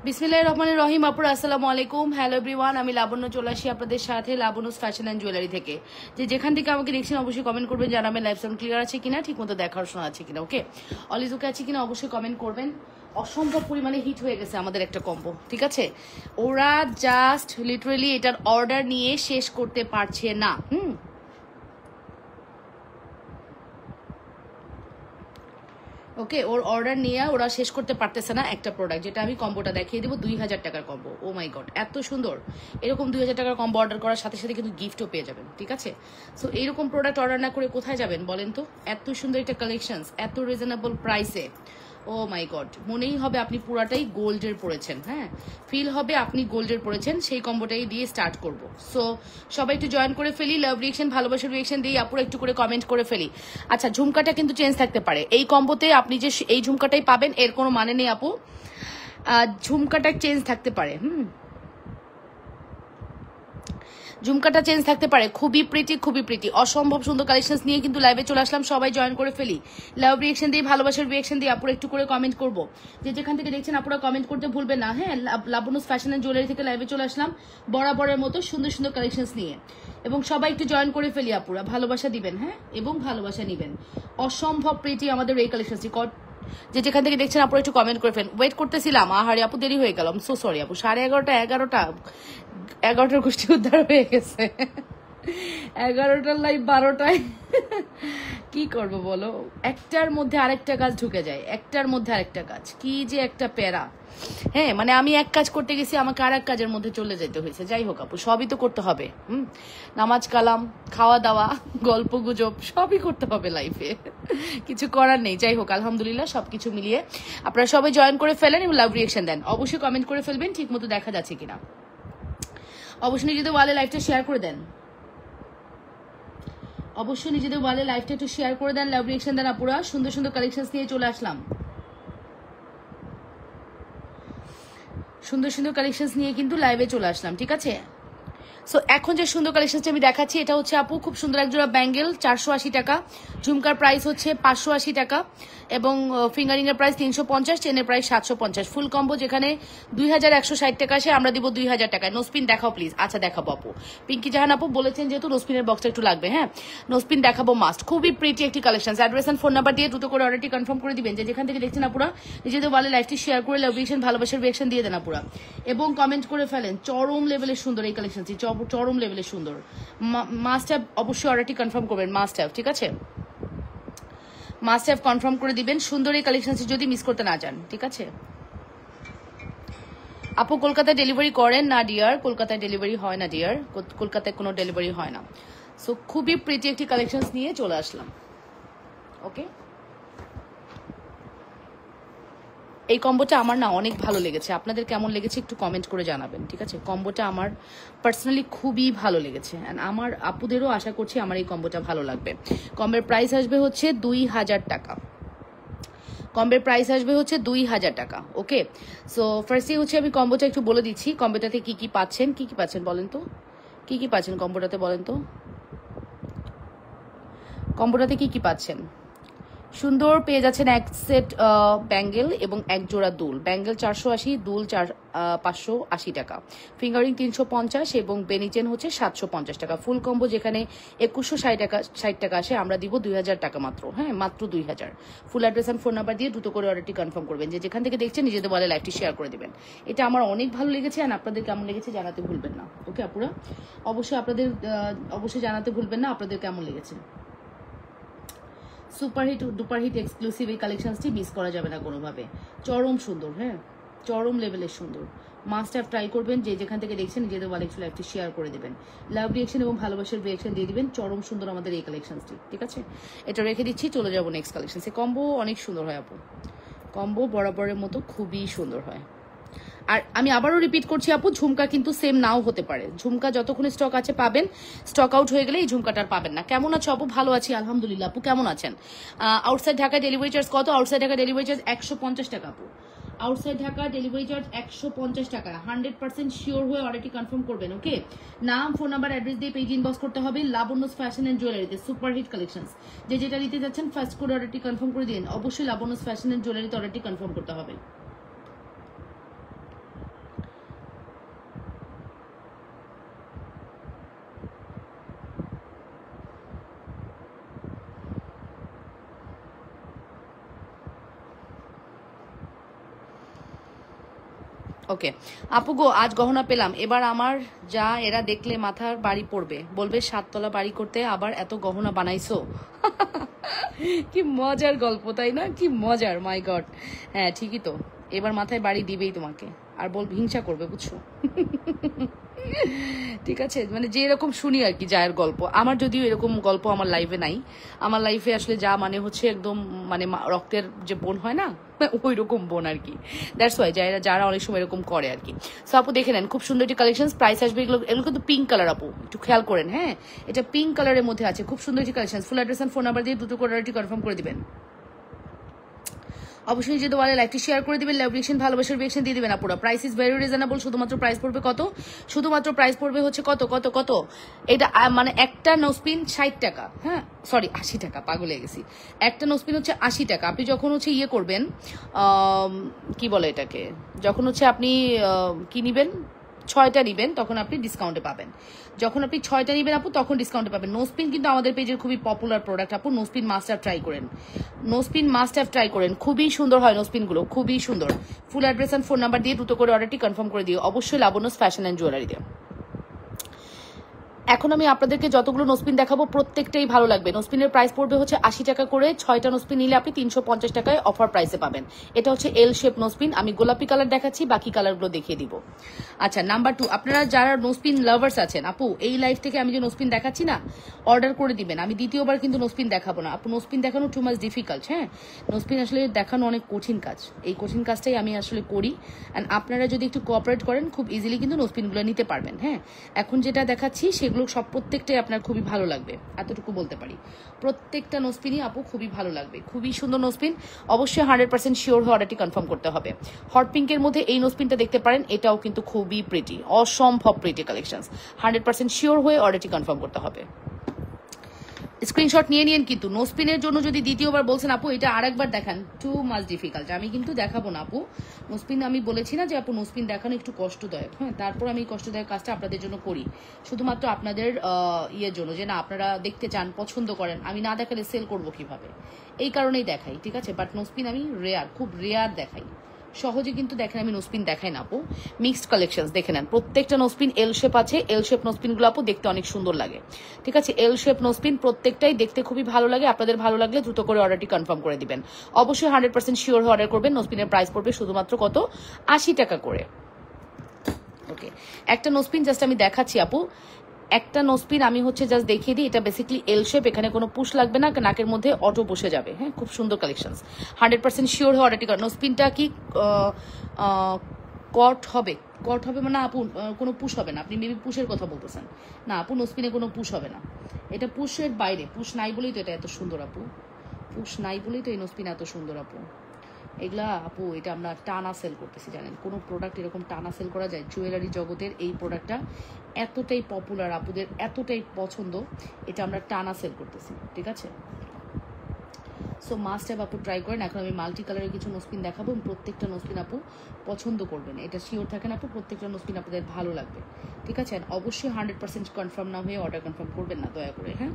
বিসমিল্লাহির রহমানির রহিম। আপুরা আসসালামু আলাইকুম। হ্যালো এভরিওয়ান, আমি লাবণ্য চলে আসি আপনাদের সাথে লাবণ্যস ফ্যাশন অ্যান্ড জুয়েলারি থেকে। যেখান থেকে আমাকে দেখছেন অবশ্যই কমেন্ট করবেন, জানাবেন লাইভ সাউন্ড ক্লিয়ার আছে কিনা, ঠিক মতো দেখার শোনা আছে কিনা। ওকে, অলিজ ওকে আছে কিনা অবশ্যই কমেন্ট করবেন। অসম্ভব পরিমাণে হিট হয়ে গেছে আমাদের একটা কম্বো, ঠিক আছে? ওরা জাস্ট লিটারেলি এটার অর্ডার নিয়ে শেষ করতে পারছে না। ওকে, ওর অর্ডার নিয়ে ওরা শেষ করতে পারতেছে না একটা প্রোডাক্ট, যেটা আমি কম্বোটা দেখিয়ে দেবো। 2000 টাকার কম্বো। ও মাই গড, এত সুন্দর! এরকম 2000 টাকার কম্বো অর্ডার করার সাথে সাথে কিন্তু গিফটও পেয়ে যাবেন, ঠিক আছে? সো এইরকম প্রোডাক্ট অর্ডার না করে কোথায় যাবেন বলেন তো? এত সুন্দর একটা কালেকশন, এত রিজনেবল প্রাইসে। ও মাই গড, মনেই হবে আপনি পুরাটাই গোল্ডের পরেছেন। হ্যাঁ, ফিল হবে আপনি গোল্ডের পরেছেন। সেই কম্বোটাই দিয়ে স্টার্ট করব। সো সবাই একটু জয়েন করে ফেলি, লাভ রিয়েকশন, ভালোবাসার রিয়েকশন দিয়ে আপুরা একটু করে কমেন্ট করে ফেলি। আচ্ছা, ঝুমকাটা কিন্তু চেঞ্জ থাকতে পারে এই কম্বোতে। আপনি যে এই ঝুমকাটাই পাবেন এর কোনো মানে নেই আপু, ঝুমকাটা চেঞ্জ থাকতে পারে। ঝুমকাটা চেঞ্জ থাকতে পারে। খুবই প্রিটি, খুবই প্রিটি, অসম্ভব সুন্দর কালেকশন নিয়ে কিন্তু লাইভে চলে আসলাম। সবাই জয়েন করে ফেলি, লাভ রিয়েকশন দিয়ে, ভালোবাসার রিয়েকশন দিয়ে আপুরা একটু করে কমেন্ট করবো। যেখান থেকে দেখছেন আপুরা কমেন্ট করতে ভুলবেন না। হ্যাঁ, লাবণ্যস ফ্যাশন এন্ড জুয়েলারি থেকে লাইভে চলে আসলাম বরাবরের মতো সুন্দর সুন্দর কালেকশন নিয়ে। এবং সবাই একটু জয়েন করে ফেলি আপুরা, ভালোবাসা দিবেন। হ্যাঁ, এবং ভালোবাসা নিবেন। অসম্ভব প্রিটি আমাদের এই কালেকশনটি। যেখান থেকে দেখছেন আপুরা একটু কমেন্ট করে ফেলেন। ওয়েট করতেছিলাম, আহারে আপু দেরি হয়ে গেল, সো সরি আপু। 11:30 গোষ্ঠী উদ্ধার হয়ে গেছে। 11টার লাইভ 12টায় কি করব বলো? একটার মধ্যে আরেকটা কাজ ঢুকে যায়, একটার মধ্যে আরেকটা কাজ, কি যে একটা প্যারা। হ্যাঁ, মানে আমি এক কাজ করতে গেছি, আমাকে আর এক কাজের মধ্যে চলে যেতে হয়েছে। যাই হোক আপু, সবই তো করতে হবে। নামাজ কালাম, খাওয়া দাওয়া, গল্প গুজব সবই করতে হবে লাইফে, কিছু করার নেই। যাই হোক, আলহামদুলিল্লাহ সবকিছু মিলিয়ে আপনারা সবাই জয়েন করে ফেলেন এবং লাভ রিয়েকশন দেন। অবশ্যই কমেন্ট করে ফেলবেন ঠিক মতো দেখা যাচ্ছে কিনা। অবশ্যই নিজেদের ওয়ালে লাইভটা শেয়ার করে দেন। অবশ্যই নিজেদের ওয়ালে লাইভটা একটু শেয়ার করে দেন, লাভ রিয়েকশন দেন আপুরা। সুন্দর সুন্দর কালেকশন নিয়ে চলে আসলাম, সুন্দর সুন্দর কালেকশন নিয়ে কিন্তু লাইভে চলে আসলাম, ঠিক আছে? সো এখন যে সুন্দর কালেকশনটা আমি দেখাচ্ছি, এটা হচ্ছে আপু খুব সুন্দর এক জোড়া ব্যাঙ্গেল, 480 টাকা। ঝুমকার প্রাইস হচ্ছে 580 টাকা এবং ফিঙ্গারিং এর প্রাইস 350, চেনের প্রাইস 750। ফুল কম্বো যেখানে 2160 টাকা আসে, আমরা দিব 2000 টাকায়। নোসপিন দেখাও প্লিজ। আচ্ছা দেখাবো আপু। পিঙ্কি জাহান আপু বলেছেন যেহেতু নোসপিনের বক্সটা একটু লাগবে। হ্যাঁ, নোসপিন দেখাবো মাস্ট। খুবই প্রিটি একটি collection. Address and phone number দিয়ে দ্রুত করে অর্ডারটি কনফার্ম করে দিবেন। যেখান থেকে দেখছেন আপুরা নিজেদের ওয়ালে লাইভটি শেয়ার করে লাভ রিয়েকশন, ভালোবাসার রিয়েকশন দিয়ে দেন আপুরা এবং কমেন্ট করে ফেলেন। চরম লেভেলের সুন্দর এই কালেকশনটি, চরম লেভেলের সুন্দর। মাস্ট হ্যাভ অবশ্যই অর্ডারটি কনফার্ম করবেন, মাস্ট হ্যাভ, ঠিক আছে? মাস্ট হ্যাভ কনফার্ম করে দিবেন সুন্দর এই কালেকশনটি যদি মিস করতে না চান, ঠিক আছে? আপু কলকাতায় ডেলিভারি করেন না ডিয়ার? কলকাতায় ডেলিভারি হয় না ডিয়ার, কলকাতায় কোনো ডেলিভারি হয় না। সো খুবই প্রিটি একটি কালেকশন নিয়ে চলে আসলাম। ওকে, এই কম্বোটা আমার না অনেক ভালো লেগেছে। আপনাদের কেমন লেগেছে একটু কমেন্ট করে জানাবেন, ঠিক আছে? কম্বোটা আমার পার্সোনালি খুবই ভালো লেগেছে, অ্যান্ড আমার আপুদেরও আশা করছি আমার এই কম্বোটা ভালো লাগবে। কম্বের প্রাইস আসবে হচ্ছে 2000 টাকা। কম্বের প্রাইস আসবে হচ্ছে 2000 টাকা। ওকে, সো ফার্স্টে হচ্ছে আমি কম্বোটা একটু বলে দিচ্ছি। কম্বোটাতে কি কি পাচ্ছেন, কি কি পাচ্ছেন বলেন তো? কি কি পাচ্ছেন কম্বোটাতে বলেন তো? কম্বোটাতে কি কি পাচ্ছেন? সুন্দর পেয়ে যাচ্ছেন এক সেট ব্যাঙ্গেল এবং এক জোড়া দুল। ব্যাঙ্গেল 480, দুল 580 টাকা। ফিঙ্গারিং 350 এবং বেনিচেন হচ্ছে 750 টাকা। ফুল কম্বো যেখানে 2160 টাকা আসে, আমরা দিব 2000 টাকা মাত্র। হ্যাঁ, মাত্র 2000। ফুল অ্যাড্রেস অ্যান্ড ফোন নাম্বার দিয়ে দ্রুত করে অর্ডারটি কনফার্ম করবেন। যেখান থেকে দেখছেন নিজেদের বলে লাইভটি শেয়ার করে দেবেন। এটা আমার অনেক ভালো লেগেছে, আর আপনাদের কেমন লেগেছে জানাতে ভুলবেন না। ওকে আপুরা, অবশ্যই জানাতে ভুলবেন না আপনাদের কেমন লেগেছে। Super hit, duper hit exclusive এই কালেকশনটি মিস করা যাবে না কোনোভাবে। চরম সুন্দর, হ্যাঁ, চরম লেভেলের সুন্দর। মাস্ট হ্যাভ ট্রাই করবেন। যেখান থেকে দেখছেন নিজেদের ওয়ালেক্সুল একটি শেয়ার করে দেবেন, লাভ রিয়েকশন এবং ভালোবাসার রিয়েকশন দিয়ে দিবেন। চরম সুন্দর আমাদের এই কালেকশনটি, ঠিক আছে? এটা রেখে দিচ্ছি, চলে যাবো নেক্সট কালেকশন। সে কম্বো অনেক সুন্দর হয় আপু, কম্বো বরাবরের মতো খুবই সুন্দর হয়। আর আমি আবারও রিপিট করছি আপু, ঝুমকা কিন্তু সেম নাও হতে পারে। ঝুমকা যতক্ষণ স্টক আছে পাবেন, স্টক আউট হয়ে গেলে এই ঝুমকাটার পাবেন না। কেমন আছো আপু? ভালো আছি আলহামদুলিল্লাহ। আপু কেমন আছেন? আউটসাইড ঢাকা ডেলিভারি চার্জ কত? আউটসাইড ঢাকা ডেলিভারি চার্জ 150 টাকা আপু। আউটসাইড ঢাকা ডেলিভারি চার্জ 150 টাকা। 100% শিওর হয়ে অর্ডারটি কনফার্ম করবেন। ওকে, নাম, ফোন নাম্বার, অ্যাড্রেস দিয়ে পেজ ইনবক্স করতে হবে। লাবণ্যস ফ্যাশন এন্ড জুয়েলারিতে সুপার হিট কালেকশনস। যেটা নিতে যাচ্ছেন ফার্স্ট করে অর্ডারটি কনফার্ম করে দিন। অবশ্যই লাবণ্যস ফ্যাশন এন্ড জুয়েলারিতে অর্ডারটি কনফার্ম করতে হবে। ওকে আপু গো, আজ গহনা পেলাম, এবার আমার যা এরা দেখলে মাথার বাড়ি পড়বে, বলবে 7 তলা বাড়ি করতে আবার এত গহনা বানাইছো। কি মজার গল্প তাই না, কি মজার, মাই গড। হ্যাঁ ঠিকই তো, এবার মাথায় বাড়ি দিবেই তোমাকে, আর হিংসা করবে, বুঝছো। ঠিক আছে, মানে যে এরকম শুনি আর কি যায়ের গল্প, আমার যদিও এরকম গল্প আমার লাইফে নাই। আমার লাইফে আসলে যা মানে হচ্ছে একদম মানে রক্তের যে বোন হয় না, ওই রকম বোন আর কি। দ্যাটস ওয়াই যারা অনেক সময় এরকম করে আর কি। সো আপু দেখে নেন, খুব সুন্দর একটি কালেকশন, প্রাইস আসবে এগুলো, এগুলো কিন্তু পিঙ্ক কালার আপু, একটু খেয়াল করেন। হ্যাঁ, এটা পিঙ্ক কালারের মধ্যে আছে, খুব সুন্দর একটি collection. Full address and phone number দিয়ে দুটো করে অর্ডারটি কনফার্ম করে দিবেন। অবশ্যই যদি বলে লাইকটি শেয়ার করে দিবেন, লাভ রিয়েকশন ভালোবাসার রিয়েকশন দিয়ে দিবেন আপুরা। প্রাইস ইজ ভেরি রিজনেবল, শুধুমাত্র প্রাইস পড়বে কত, শুধুমাত্র প্রাইস পড়বে হচ্ছে কত কত কত, এটা মানে একটা নোসপিন 60 টাকা, হ্যাঁ সরি 80 টাকা, পাগল হয়ে গেছি। একটা নোসপিন হচ্ছে 80 টাকা। আপনি যখন হচ্ছে ইয়ে করবেন, কি বলে এটাকে, যখন হচ্ছে আপনি কি নিবেন, 6টা নিবেন, তখন আপনি ডিসকাউন্টে পাবেন। যখন আপনি 6টা নিবেন আপু, তখন ডিসকাউন্টে পাবেন। নোসপিন কিন্তু আমাদের পেজের খুবই পপুলার প্রোডাক্ট আপু, নোসপিন মাস্ট হ্যাভ ট্রাই করেন, নোসপিন মাস্ট হ্যাভ ট্রাই করেন, খুবই সুন্দর হয় নোসপিনগুলো, খুবই সুন্দর। ফুল অ্যাড্রেস অ্যান্ড ফোন নাম্বার দিয়ে দ্রুত করে অর্ডারটি কনফার্ম করে দিও, অবশ্যই লাবণ্যস ফ্যাশন অ্যান্ড জুয়েলারি দিয়ে। এখন আমি আপনাদেরকে যতগুলো নোসপিন দেখাবো প্রত্যেকটাই ভালো লাগবে। নোসপিনের প্রাইস পড়বে হচ্ছে 80 টাকা করে, 6টা নোসপিন নিলে আপনি 350 টাকায় অফার প্রাইসে পাবেন। এটা হচ্ছে এল শেপ নোসপিন, আমি গোলাপি কালার দেখাচ্ছি, বাকি কালারগুলো দেখিয়ে দিব। আচ্ছা, নাম্বার 2, আপনারা যারা নোসপিন লাভার্স আছেন আপু, এই লাইফ থেকে আমি যে নোসপিন দেখাচ্ছি না, অর্ডার করে দিবেন। আমি দ্বিতীয়বার কিন্তু নোসপিন দেখাবো না আপু, নোসপিন দেখানো টু মাচ ডিফিকাল্ট। হ্যাঁ, নোসপিন আসলে দেখানো অনেক কঠিন কাজ, এই কঠিন কাজটাই আমি আসলে করি। অ্যান্ড আপনারা যদি একটু কোঅপারেট করেন, খুব ইজিলি কিন্তু নোসপিনগুলো নিতে পারবেন। হ্যাঁ, এখন যেটা দেখাচ্ছি সেগুলো সব প্রত্যেকটাই আপনার খুবই ভালো লাগবে, এতটুকু বলতে পারি। প্রত্যেকটা নোসপিনই আপু খুবই ভালো লাগবে, খুবই সুন্দর নোসপিন। অবশ্যই 100% শিওর হয়ে অর্ডারটি কনফার্ম করতে হবে। হট পিঙ্কের মধ্যে এই নোসপিনটা দেখতে পারেন, এটাও কিন্তু খুবই প্রিটি, অসম্ভব প্রিটি কালেকশন। 100% শিওর হয়ে অর্ডারটি কনফার্ম করতে হবে। স্ক্রিনশট নিয়ে নিন, কিন্তু নোসপিনের জন্য যদি দ্বিতীয়বার বলছেন আপু এটা আরেকবার দেখান, টু মাচ ডিফিকাল্ট, আমি কিন্তু দেখাবো না আপু নোসপিন। আমি বলেছি না যে আপু নোসপিন দেখানো একটু কষ্টদায়ক, হ্যাঁ, তারপর আমি কষ্টদায়ক কাজটা আপনাদের জন্য করি, শুধুমাত্র আপনাদের ইয়ের জন্য, যে না আপনারা দেখতে চান, পছন্দ করেন, আমি না দেখালে সেল করবো কিভাবে, এই কারণেই দেখাই, ঠিক আছে। বাট নোসপিন আমি রেয়ার, খুব রেয়ার দেখাই, সহজে কিন্তু দেখেন আমি নোসপিন দেখাই না আপু। মিক্সড কালেকশনস দেখে নেন, প্রত্যেকটা নোসপিন এল শেপ আছে, এল শেপ নোসপিনগুলো আপু দেখতে অনেক সুন্দর লাগে, ঠিক আছে। এল শেপ নোসপিন প্রত্যেকটাই দেখতে খুবই ভালো লাগে, আপনাদের ভালো লাগলে দ্রুত করে অর্ডারটি কনফার্ম করে দিবেন। অবশ্যই 100% শিওর হয়ে অর্ডার করবেন। নোসপিনের প্রাইস পড়বে শুধুমাত্র কত, 80 টাকা করে। ওকে, একটা নোসপিন জাস্ট আমি দেখাচ্ছি আপু, একটা নোসপিন আমি হচ্ছে জাস্ট দেখিয়ে দিই, এটা বেসিক্যালি এল শেপ, এখানে কোনো পুশ লাগবে না, নাকের মধ্যে অটো বসে যাবে। হ্যাঁ, খুব সুন্দর কালেকশন, 100% শিওর হয়ে অর্ডারটি করেন। নোসপিনটা কি কট হবে, কট হবে মানে আপু কোনো পুশ হবে না, আপনি মেবি পুশের কথা বলতেছেন, না আপু নোসপিনে কোনো পুশ হবে না, এটা পুশের বাইরে, পুশ নাই বলেই তো এটা এত সুন্দর আপু, পুশ নাই বলেই তো এই নোসপিন এত সুন্দর আপু। এগুলা আপু এটা আমরা টানা সেল করতেছি, জানেন কোনো প্রোডাক্ট এরকম টানা সেল করা যায়, জুয়েলারি জগতের এই প্রোডাক্টটা এতটাই পপুলার, আপুদের এতটাই পছন্দ, এটা আমরা টানা সেল করতেছি, ঠিক আছে। সো মাস্ট হ্যাভ আপু ট্রাই করেন। এখন আমি মাল্টি কালারের কিছু নোসপিন দেখাবো, প্রত্যেকটা নোসপিন আপু পছন্দ করবেন, এটা শিওর থাকেন আপু, প্রত্যেকটা নোসপিন আপনাদের ভালো লাগবে, ঠিক আছে। অবশ্যই 100% কনফার্ম না হয়ে অর্ডার কনফার্ম করবেন না দয়া করে, হ্যাঁ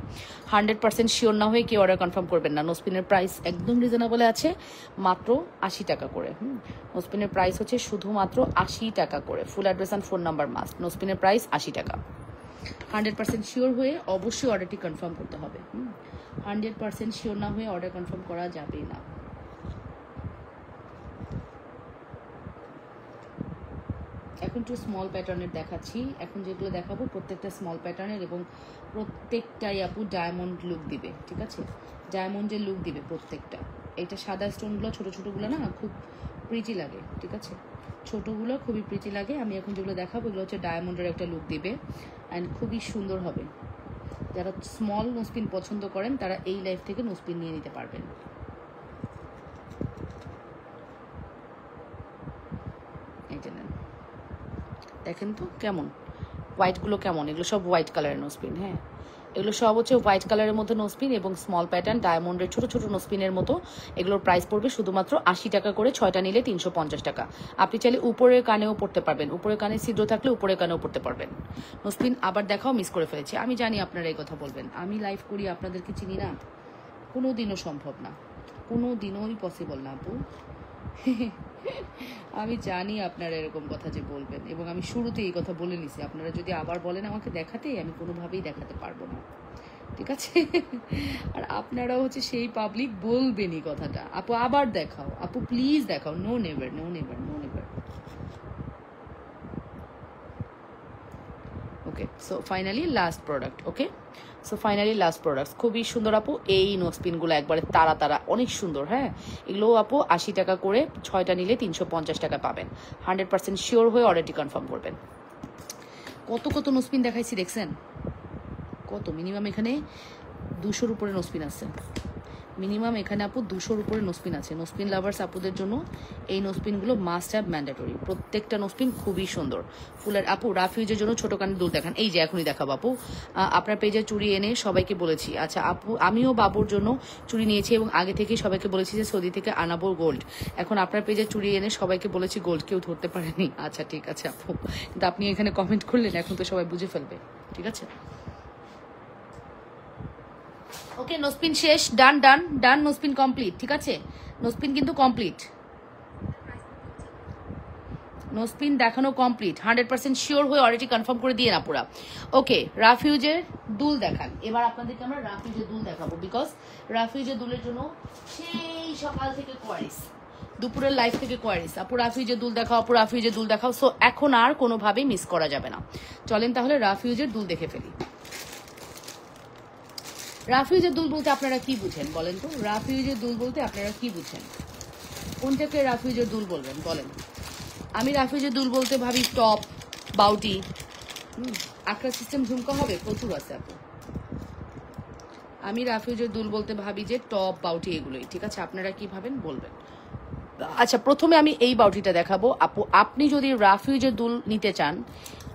100% শিওর না হয়ে কেউ অর্ডার কনফার্ম করবেন না। নোসপিনের প্রাইস একদম রিজনেবল আছে, মাত্র 80 টাকা করে। নোসপিনের প্রাইস হচ্ছে শুধুমাত্র 80 টাকা করে, full address and phone number must. নোসপিনের প্রাইস 80 টাকা। 100% শিওর হয়ে অবশ্যই অর্ডারটি কনফার্ম করতে হবে। 100% শিওর না হয়ে অর্ডার কনফার্ম করা যাবে না। এখন একটু স্মল প্যাটার্নের দেখাচ্ছি, এখন যেগুলো দেখাবো প্রত্যেকটা স্মল প্যাটার্নের এবং প্রত্যেকটাই আপু ডায়মন্ড লুক দিবে, ঠিক আছে, ডায়মন্ডের লুক দিবে প্রত্যেকটা। এটা সাদা স্টোনগুলো ছোটো ছোটোগুলো না খুব প্রিটি লাগে, ঠিক আছে, ছোটোগুলো খুবই প্রিটি লাগে। আমি এখন যেগুলো দেখাবো এগুলো হচ্ছে ডায়মন্ডের একটা লুক দিবে অ্যান্ড খুবই সুন্দর হবে। যারা স্মল নোসপিন পছন্দ করেন তারা এই লাইফ থেকে নোসপিন নিয়ে নিতে পারবেন। এইটা নেন, দেখেন তো কেমন হোয়াইটগুলো কেমন, এগুলো সব হোয়াইট কালারের নোসপিন। হ্যাঁ, এগুলো সব হচ্ছে হোয়াইট কালারের মধ্যে নোসপিন এবং স্মল প্যাটার্ন ডায়মন্ডের ছোট ছোট নোসপিনের মতো। এগুলোর প্রাইস পড়বে শুধুমাত্র 80 টাকা করে, 6টা নিলে 350 টাকা। আপনি চাইলে উপরের কানেও পড়তে পারবেন, উপরের কানে ছিদ্র থাকলে উপরের কানেও পড়তে পারবেন। নোসপিন আবার দেখাও, মিস করে ফেলেছি, আমি জানি আপনারা এই কথা বলবেন, আমি লাইভ করি আপনাদেরকে চিনি না, কোনো দিনও সম্ভব না, কোনো দিনই পসিবল না আপু। আমি জানি আপনারা এরকম কথা যে বলবেন, এবং আমি শুরুতে এই কথা বলে নিছি, আপনারা যদি আবার বলেন আমাকে দেখাতে, আমি কোনোভাবেই দেখাতে পারবো না, ঠিক আছে? আর আপনারাও হচ্ছে সেই পাবলিক, বলবেনই কথাটা, আপু আবার দেখাও, আপু প্লিজ দেখাও, no never, no never, no never. Okay, so finally last product. Okay, so finally last product, খুবই সুন্দর আপু। এই নোজপিনগুলো একবারে তারা তারা অনেক সুন্দর। হ্যাঁ, এগুলো আপু 80 টাকা করে, 6টা নিলে 350 টাকা পাবেন। 100% শিওর হয়ে অর্ডারটি কনফার্ম করবেন। কত কত নোজপিন দেখাইছি দেখছেন, কত মিনিমাম এখানে 200-র উপরে নোজপিন আছে, মিনিমাম এখানে আপু 200-র উপরে নোজপিন আছে। নোজপিন লাভার্স আপুদের জন্য এই নোজপিনগুলো মাস্ট হ্যাভ, ম্যান্ডেটরি। প্রত্যেকটা নোজপিন খুবই সুন্দর। ফুলের আপু রাফিউজের জন্য ছোট কানের দুল দেখান, এই যে এখনই দেখাবো আপু। আপনার পেজে চুড়ি এনে সবাইকে বলেছি। আচ্ছা আপু, আমিও বাবুর জন্য চুড়ি নিয়েছি এবং আগে থেকেই সবাইকে বলেছি যে সৌদি থেকে আনাবো গোল্ড। এখন আপনার পেজে চুড়ি এনে সবাইকে বলেছি গোল্ড, কেউ ধরতে পারেনি। আচ্ছা ঠিক আছে আপু, কিন্তু আপনি এখানে কমেন্ট করলেন, এখন তো সবাই বুঝে ফেলবে, ঠিক আছে? ওকে, নোজপিন শেষ, ডান ডান ডান, নোজপিন কমপ্লিট, ঠিক আছে? নোজপিন কিন্তু কমপ্লিট, নোজপিন দেখানো কমপ্লিট। 100% শিওর হয়ে অলরেডি কনফার্ম করে দিয়ে না পুরা। ওকে, রাফিউজের দুল দেখান। এবার আপনাদেরকে আমরা রাফিউজের দুল দেখাবো, বিকজ রাফিউজের দুলের জন্য সেই সকাল থেকে কোয়ারিস, দুপুরের লাইফ থেকে কোয়ারিস, আপু রাফিউজের দুল দেখাও, আপু রাফিউজের দুল দেখাও। সো এখন আর কোনোভাবেই মিস করা যাবে না। চলেন তাহলে রাফিউজের দুল দেখে ফেলি। রাফিউজের দুল বলতে আপনারা কি বুঝেন বলেন তো? রাফিউজের দুল বলতে আপনারা কি বুঝেন? কোনটাকে রাফিউজের দুল বলবেন বলেন? আমি রাফিউজের দুল বলতে ভাবি টপ, বাউটি, আকরা সিস্টেম ঝুমকা হবে, প্রচুর আছে আপু। আমি রাফিউজের দুল বলতে ভাবি যে টপ, বাউটি এগুলোই, ঠিক আছে? আপনারা কি ভাবেন বলবেন। আচ্ছা, প্রথমে আমি এই বাউটিটা দেখাবো আপু। আপনি যদি রাফিউজের দুল নিতে চান,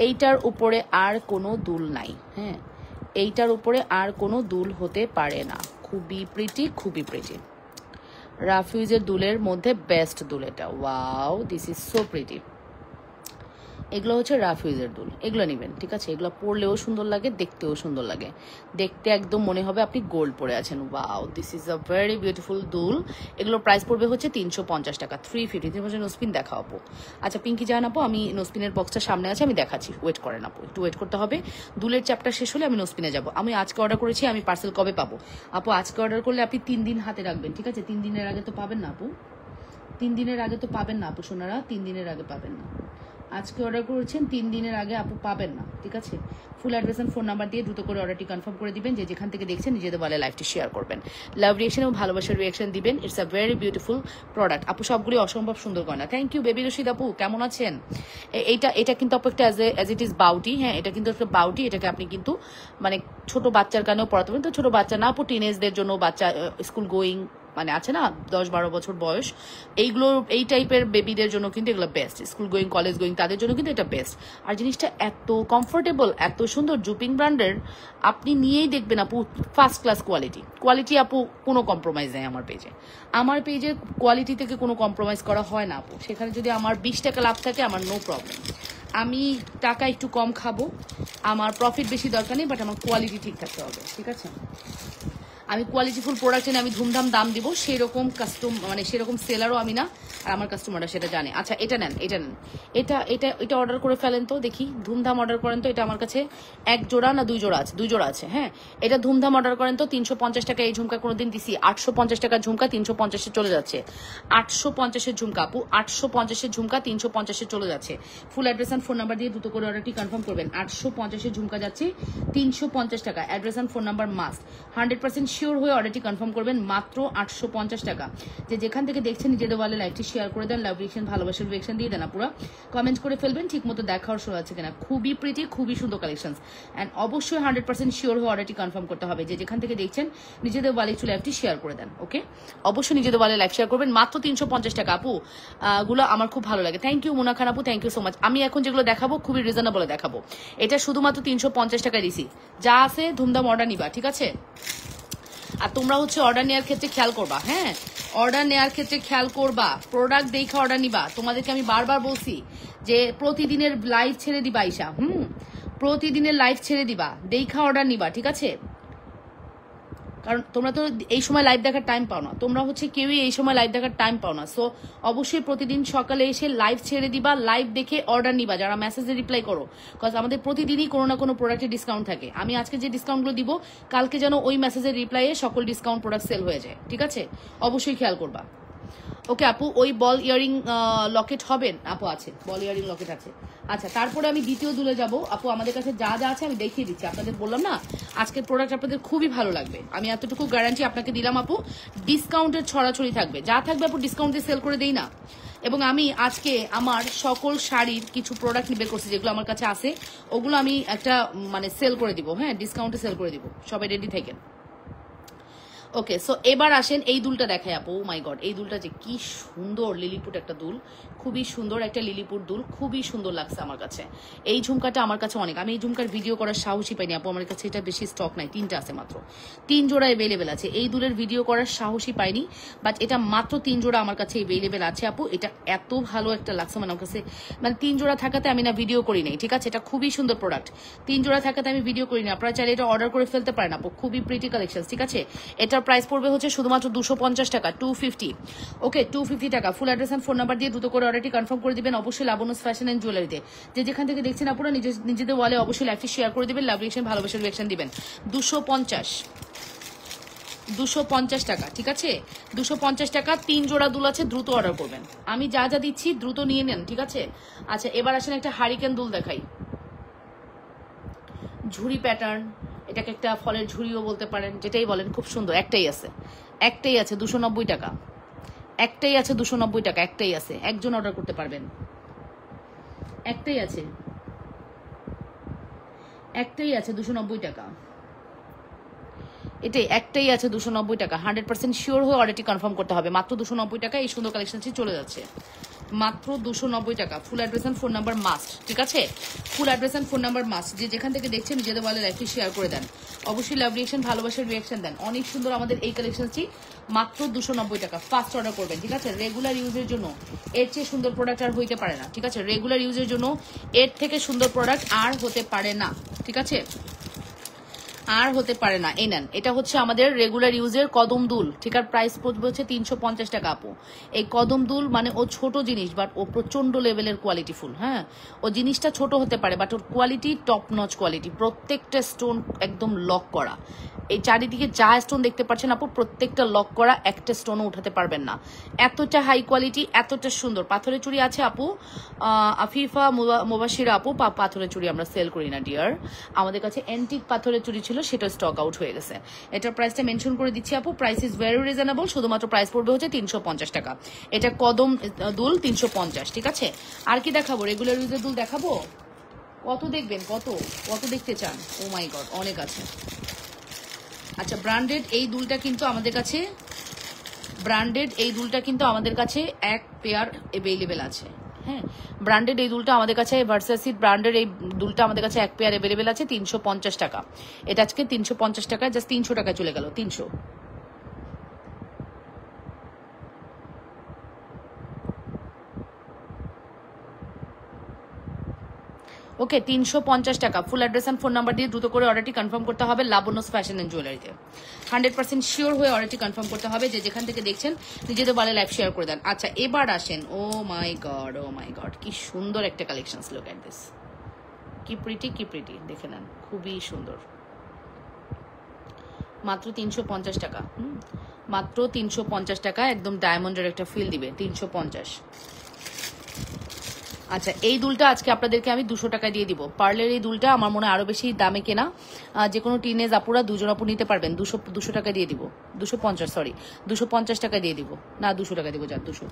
এইটার উপরে আর কোনো দুল নাই। হ্যাঁ, এইটার উপরে আর কোনো দুল হতে পারে না। খুবই প্রিটি, খুবই প্রিটি। রাফিউজের দুলের মধ্যে বেস্ট দুল এটা। Wow, this is so pretty. এগুলো হচ্ছে রাফিউজের দুল, এগুলো নেবেন, ঠিক আছে? এগুলো পরলেও সুন্দর লাগে, দেখতেও সুন্দর লাগে। দেখতে একদম মনে হবে আপনি গোল্ড পরে আছেন। Wow, this is a very beautiful দুল। এগুলোর প্রাইস পড়বে হচ্ছে 350 টাকা, 350। তুমি হচ্ছে নোজপিন দেখাও আপু। আচ্ছা পিঙ্কি জান আপু, আমি নোজপিনের বক্সটা সামনে আছে, আমি দেখাচ্ছি, ওয়েট করেন আপু, একটু ওয়েট করতে হবে। দুলের চ্যাপ্টার শেষ হলে আমি নোজপিনে যাবো। আমি আজকে অর্ডার করেছি, আমি পার্সেল কবে পাবো আপু? আজকে অর্ডার করলে আপনি 3 দিন হাতে রাখবেন, ঠিক আছে? 3 দিনের আগে তো পাবেন না আপু, 3 দিনের আগে তো পাবেন না আপু, সোনারা 3 দিনের আগে পাবেন না। আজকে অর্ডার করেছেন, 3 দিনের আগে আপু পাবেন না, ঠিক আছে? Full address and phone number দিয়ে দ্রুত করে অর্ডারটি কনফার্ম করে দিবেন। যে যেখান থেকে দেখছেন নিজেদের বলে লাইভটি শেয়ার করবেন, লাভ রিয়েকশন এবং ভালোবাসার রিয়েকশন দিবেন। It's a very beautiful product আপু, সবগুলি অসম্ভব সুন্দর গয়না। থ্যাংক ইউ বেবি রশিদ আপু, কেমন আছেন? এটা কিন্তু আপু একটা অ্যাজ ইট ইজ বাউটি। হ্যাঁ, এটা কিন্তু একটা বাউটি। এটাকে আপনি কিন্তু মানে ছোট বাচ্চার কানেও পড়াতে পারেন। তো ছোট বাচ্চা না আপু, টিনেজদের জন্য, বাচ্চা স্কুল গোয়িং মানে আছে না 10-12 বছর বয়স, এইগুলো এই টাইপের বেবিদের জন্য কিন্তু এগুলো best. School going, college going তাদের জন্য কিন্তু এটা বেস্ট। আর জিনিসটা এত কমফোর্টেবল, এত সুন্দর, জুপিং ব্র্যান্ডের। আপনি নিয়েই দেখবেন আপু, ফার্স্ট ক্লাস কোয়ালিটি আপু, কোনো কম্প্রোমাইজ নেই আমার পেজে। আমার পেজে কোয়ালিটি থেকে কোনো কম্প্রোমাইজ করা হয় না আপু। সেখানে যদি আমার 20 টাকা লাভ থাকে, আমার নো প্রবলেম। আমি টাকা একটু কম খাবো, আমার প্রফিট বেশি দরকার নেই, বাট আমার কোয়ালিটি ঠিক থাকতে হবে, ঠিক আছে? আমি কোয়ালিটিফুল প্রোডাক্ট এনে আমি ধুমধাম দাম দিব, সেরকম সেরকম সেলারও আমি না, আর আমার কাস্টমাররা সেটা জানে। আচ্ছা এটা নেন, এটা নেন, এটা অর্ডার করে ফেলেন তো দেখি, ধুমধাম অর্ডার করেন তো। এটা আমার কাছে 1 জোড়া না 2 জোড়া আছে, 2 জোড়া আছে। হ্যাঁ, এটা ধুমধাম অর্ডার করেন তো। 350 টাকা এই ঝুমকা কোনোদিন দিছি, 850 টাকার ঝুমকা 350-এ চলে যাচ্ছে। 850-এর ঝুমকা আপু, 850-এর ঝুমকা 350-এ চলে যাচ্ছে। ফুল অ্যাড্রেস অ্যান্ড ফোন নাম্বার দিয়ে দ্রুত করে অর্ডারটি কনফার্ম করবেন। 850-এর ঝুমকা যাচ্ছে 350 টাকা, address and phone number must. 100% sure হয়ে অর্ডারটি কনফার্ম করবেন, মাত্র 850 টাকা। যে যেখান থেকে দেখছেন নিজেদের ওয়ালে লাইভটি শেয়ার করে দেন, লাভ রিয়েকশন, ভালোবাসার রিয়েকশন দিয়ে দেন, পুরো কমেন্ট করে ফেলবেন ঠিক মতো দেখার শো আছে কিনা। খুবই প্রিটি, খুবই সুন্দর কালেকশন। অ্যান্ড অবশ্যই 100% শিওর হয়ে অর্ডারটি কনফার্ম করতে হবে। যে যেখান থেকে দেখছেন নিজেদের ওয়ালে একটু লাইভটি শেয়ার করে দেন। ওকে, অবশ্যই নিজেদের ওয়ালে লাইভ শেয়ার করবেন। মাত্র 350 টাকা আপু, গুলো আমার খুব ভালো লাগে। থ্যাংক ইউ মুনা খান আপু, থ্যাংক ইউ সো মাচ। আমি এখন যেগুলো দেখাবো খুবই রিজনেবল দেখাবো। এটা শুধুমাত্র 350 টাকায় দিছি। যা আছে ধুমধাম অর্ডার নিবা, ঠিক আছে? আর তোমরা হচ্ছে অর্ডার নেওয়ার ক্ষেত্রে খেয়াল করবা। হ্যাঁ, অর্ডার নেওয়ার ক্ষেত্রে খেয়াল করবা, প্রোডাক্ট দেখে অর্ডার নিবা। তোমাদেরকে আমি বারবার বলছি যে প্রতিদিনের লাইভ ছেড়ে দিবা ঈশা, প্রতিদিনের লাইভ ছেড়ে দিবা, দেখা অর্ডার নিবা, ঠিক আছে? কারণ তোমরা তো এই সময় লাইভ দেখার টাইম পাও না, তোমরা হচ্ছে কেউই এই সময় লাইভ দেখার টাইম পাও না। সো অবশ্যই প্রতিদিন সকালে এসে লাইভ ছেড়ে দিবা, লাইভ দেখে অর্ডার নিবা যারা মেসেজে রিপ্লাই করো, বিকজ আমাদের প্রতিদিনই কোনো না কোনো প্রোডাক্টে ডিসকাউন্ট থাকে। আমি আজকে যে ডিসকাউন্টগুলো দিব কালকে যেন ওই মেসেজের রিপ্লাইয়ে সকল ডিসকাউন্ট প্রোডাক্ট সেল হয়ে যায়, ঠিক আছে? অবশ্যই খেয়াল করবা। ওকে আপু, ওই বল ইয়ারিং লকেট হবেন? আপু আছে, বল ইয়ারিং লকেট আছে। আচ্ছা, তারপরে আমি দ্বিতীয় দুলে যাব। আপু আমাদের কাছে যা যা আছে আমি দেখিয়ে দিচ্ছি, আপনাদের বললাম না আজকের প্রোডাক্ট আপনাদের খুবই ভালো লাগবে, আমি এতটুকু গ্যারান্টি আপনাকে দিলাম আপু। ডিসকাউন্টের ছড়াছড়ি থাকবে, যা থাকবে আপু ডিসকাউন্ট দিয়ে সেল করে দেই না। এবং আমি আজকে আমার সকল শাড়ির কিছু প্রোডাক্ট বের করছি যেগুলো আমার কাছে আছে, ওগুলো আমি একটা মানে সেল করে দিব, হ্যাঁ ডিসকাউন্টে সেল করে দিব, সবাই রেডি থাকেন। ওকে, সো এবার আসেন এই দুলটা দেখাই আপু। ও মাই গড, এই দুলটা যে কি সুন্দর, লিলিপুট একটা দুল, খুবই সুন্দর একটা লিলিপুট দুল, খুবই সুন্দর লাগছে আমার কাছে। এই ঝুমকাটা আমার কাছে অনেক, আমি এই ঝুমকার ভিডিও করার সাহসই পাইনি আপু, আমার কাছে এটা বেশি স্টক নাই, 3টা আছে মাত্র, 3 জোড়া অ্যাভেলেবেল আছে। এই দুলের ভিডিও করার সাহসই পাইনি, বাট এটা মাত্র 3 জোড়া আমার কাছে অ্যাভেলেবেল আছে আপু। এটা এত ভালো একটা লাগছে মানে আমার কাছে, মানে 3 জোড়া থাকাতে আমি না ভিডিও করি নাই, ঠিক আছে? এটা খুবই সুন্দর প্রোডাক্ট, 3 জোড়া থাকাতে আমি ভিডিও করি না। আপনারা চাইলে এটা অর্ডার করে ফেলতে পারেন আপু, খুবই প্রিটি কালেকশন, ঠিক আছে? এটা প্রাইস পড়বে হচ্ছে শুধুমাত্র 250 টাকা, 250। ওকে, 250 টাকা। Full address and phone number দিয়ে দ্রুত করে অর্ডারটি কনফার্ম করে দিবেন অবশ্যই লাবণ্যস ফ্যাশন এন্ড জুয়েলারিতে। যে যেখান থেকে দেখছেন আপনারা নিজেদের ওয়ালে অবশ্যই লাইভটি শেয়ার করে দিবেন, লাভ রিয়েকশন ভালোবাসার রিয়েকশন দিবেন। 250 টাকা, ঠিক আছে? 250 টাকা, 3 জোড়া দুল আছে, দ্রুত অর্ডার করবেন। আমি যা যা দিচ্ছি দ্রুত নিয়ে নেন, ঠিক আছে? আচ্ছা, এবার আসেন একটা হারিকেন দুল দেখাই, ঝুড়ি প্যাটার্ন, এটাকে একটা ফলের ঝুড়িও বলতে পারেন, যেটাই বলেন, খুব সুন্দর। একটাই আছে 290 টাকা, একটাই আছে 290 টাকা, একটাই আছে, একজন অর্ডার করতে পারবেন, একটাই আছে 290 টাকা, এটাই একটাই আছে 290 টাকা। 100% শিওর হয়ে অর্ডারটি কনফার্ম করতে হবে। মাত্র 290 টাকা এই সুন্দর কালেকশনটি চলে যাচ্ছে, মাত্র 290 টাকা। Full address and phone number must, ঠিক আছে? Full address and phone number must. যে যেখান থেকে দেখছেন নিজেদের বলে লাইফটি শেয়ার করে দেন, অবশ্যই লাভ রিয়েকশন ভালোবাসার রিয়েকশন দেন। অনেক সুন্দর আমাদের এই কালেকশনটি, মাত্র 290 টাকা। ফার্স্ট অর্ডার করবেন, ঠিক আছে? রেগুলার ইউজের জন্য এর চেয়ে সুন্দর প্রোডাক্ট আর হইতে পারে না, ঠিক আছে? রেগুলার ইউজের জন্য এর থেকে সুন্দর প্রোডাক্ট আর হতে পারে না, ঠিক আছে? আর হতে পারে না। এই নেন, এটা হচ্ছে আমাদের রেগুলার ইউজের কদম দুল, ঠিক আছে? প্রাইস পড়বে হচ্ছে 350 টাকা আপু। এই কদম দুল মানে ও ছোট জিনিস, বাট ও প্রচন্ড লেভেলের কোয়ালিটি ফুল, হ্যাঁ? ও জিনিসটা ছোট হতে পারে, but or quality top notch quality, প্রত্যেকটা স্টোন একদম লক করা। এই চারিদিকে যা স্টোন দেখতে পাচ্ছেন আপু, প্রত্যেকটা লক করা, একটা স্টোনও উঠাতে পারবেন না, এতটা হাই কোয়ালিটি, এতটা সুন্দর। পাথরের চুড়ি আছে আপু, আফিফা মুবাশিরা আপু, পাথরের চুড়ি আমরা সেল করি না ডিয়ার, আমাদের কাছে অ্যান্টিক পাথরের চুড়ি ছিল, সেটা স্টক আউট হয়ে গেছে। এটার প্রাইসটা মেনশন করে দিচ্ছি আপু, প্রাইস ইজ ভেরি রিজনেবল, শুধুমাত্র প্রাইস পড়বে হচ্ছে 350 টাকা। এটা কদম দুল 350, ঠিক আছে? আর কি দেখাবো? রেগুলার ইউজের দুল দেখাবো? কত দেখবেন, কত কত দেখতে চান? ও মাই গড, অনেক আছে। আচ্ছা, ব্র্যান্ডেড এই দুলটা কিন্তু আমাদের কাছে, এক পেয়ার অ্যাভেলেবেল আছে, হ্যাঁ? ব্র্যান্ডেড এই দুলটা আমাদের কাছে, ভার্সাসি ব্র্যান্ডের এই দুলটা আমাদের কাছে এক পেয়ার অ্যাভেলেবেল আছে, 350 টাকা। এটা আজকে 350 টাকা, জাস্ট 300 টাকা চলে গেল, 300। ওকে, 350 টাকা। Full address and phone number দিয়ে দ্রুত করে অর্ডারটি কনফার্ম করতে হবে লাবণ্যস ফ্যাশন এন্ড জুয়েলারিতে। 100% শিওর হয়ে অর্ডারটি কনফার্ম করতে হবে। যে যেখান থেকে দেখছেন নিজেদের বলে লাইভ শেয়ার করে দেন। আচ্ছা, এবার আসেন, ও মাই গড, কি সুন্দর একটা কালেকশন, লুক এট দিস, কি প্রিটি, দেখে নেন, খুবই সুন্দর। মাত্র 350 টাকা, মাত্র 350 টাকা, একদম ডায়মন্ডের একটা ফিল দিবে, 350। আচ্ছা, এই দুলটা আজকে আপনাদেরকে আমি 200 টাকা দিয়ে দিব। পার্লের এই দুলটা আমার মনে হয় আরো বেশি দামে কেনা, যে কোনো টিনেজ আপুরা দুজন আপু নিতে পারবেন। 200 টাকা দিয়ে দিব, 250, সরি 250 টাকা দিয়ে দিব, না 200 টাকা দিব, যাক 200।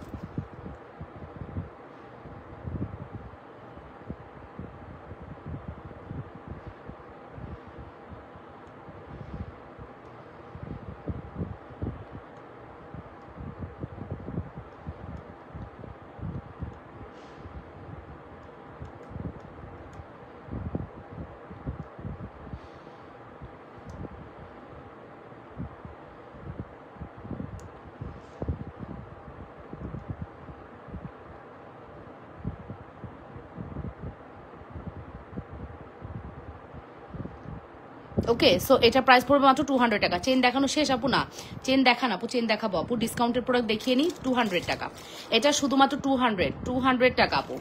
ওকে, সো এটা প্রাইস পড়বে মাত্র 200 টাকা। চেন দেখানো শেষ আপু? না, চেন দেখান আপু, চেন দেখাবো আপু, ডিসকাউন্টের প্রোডাক্ট দেখিয়ে নিই। 200 টাকা, এটা শুধুমাত্র 200 টাকা আপু।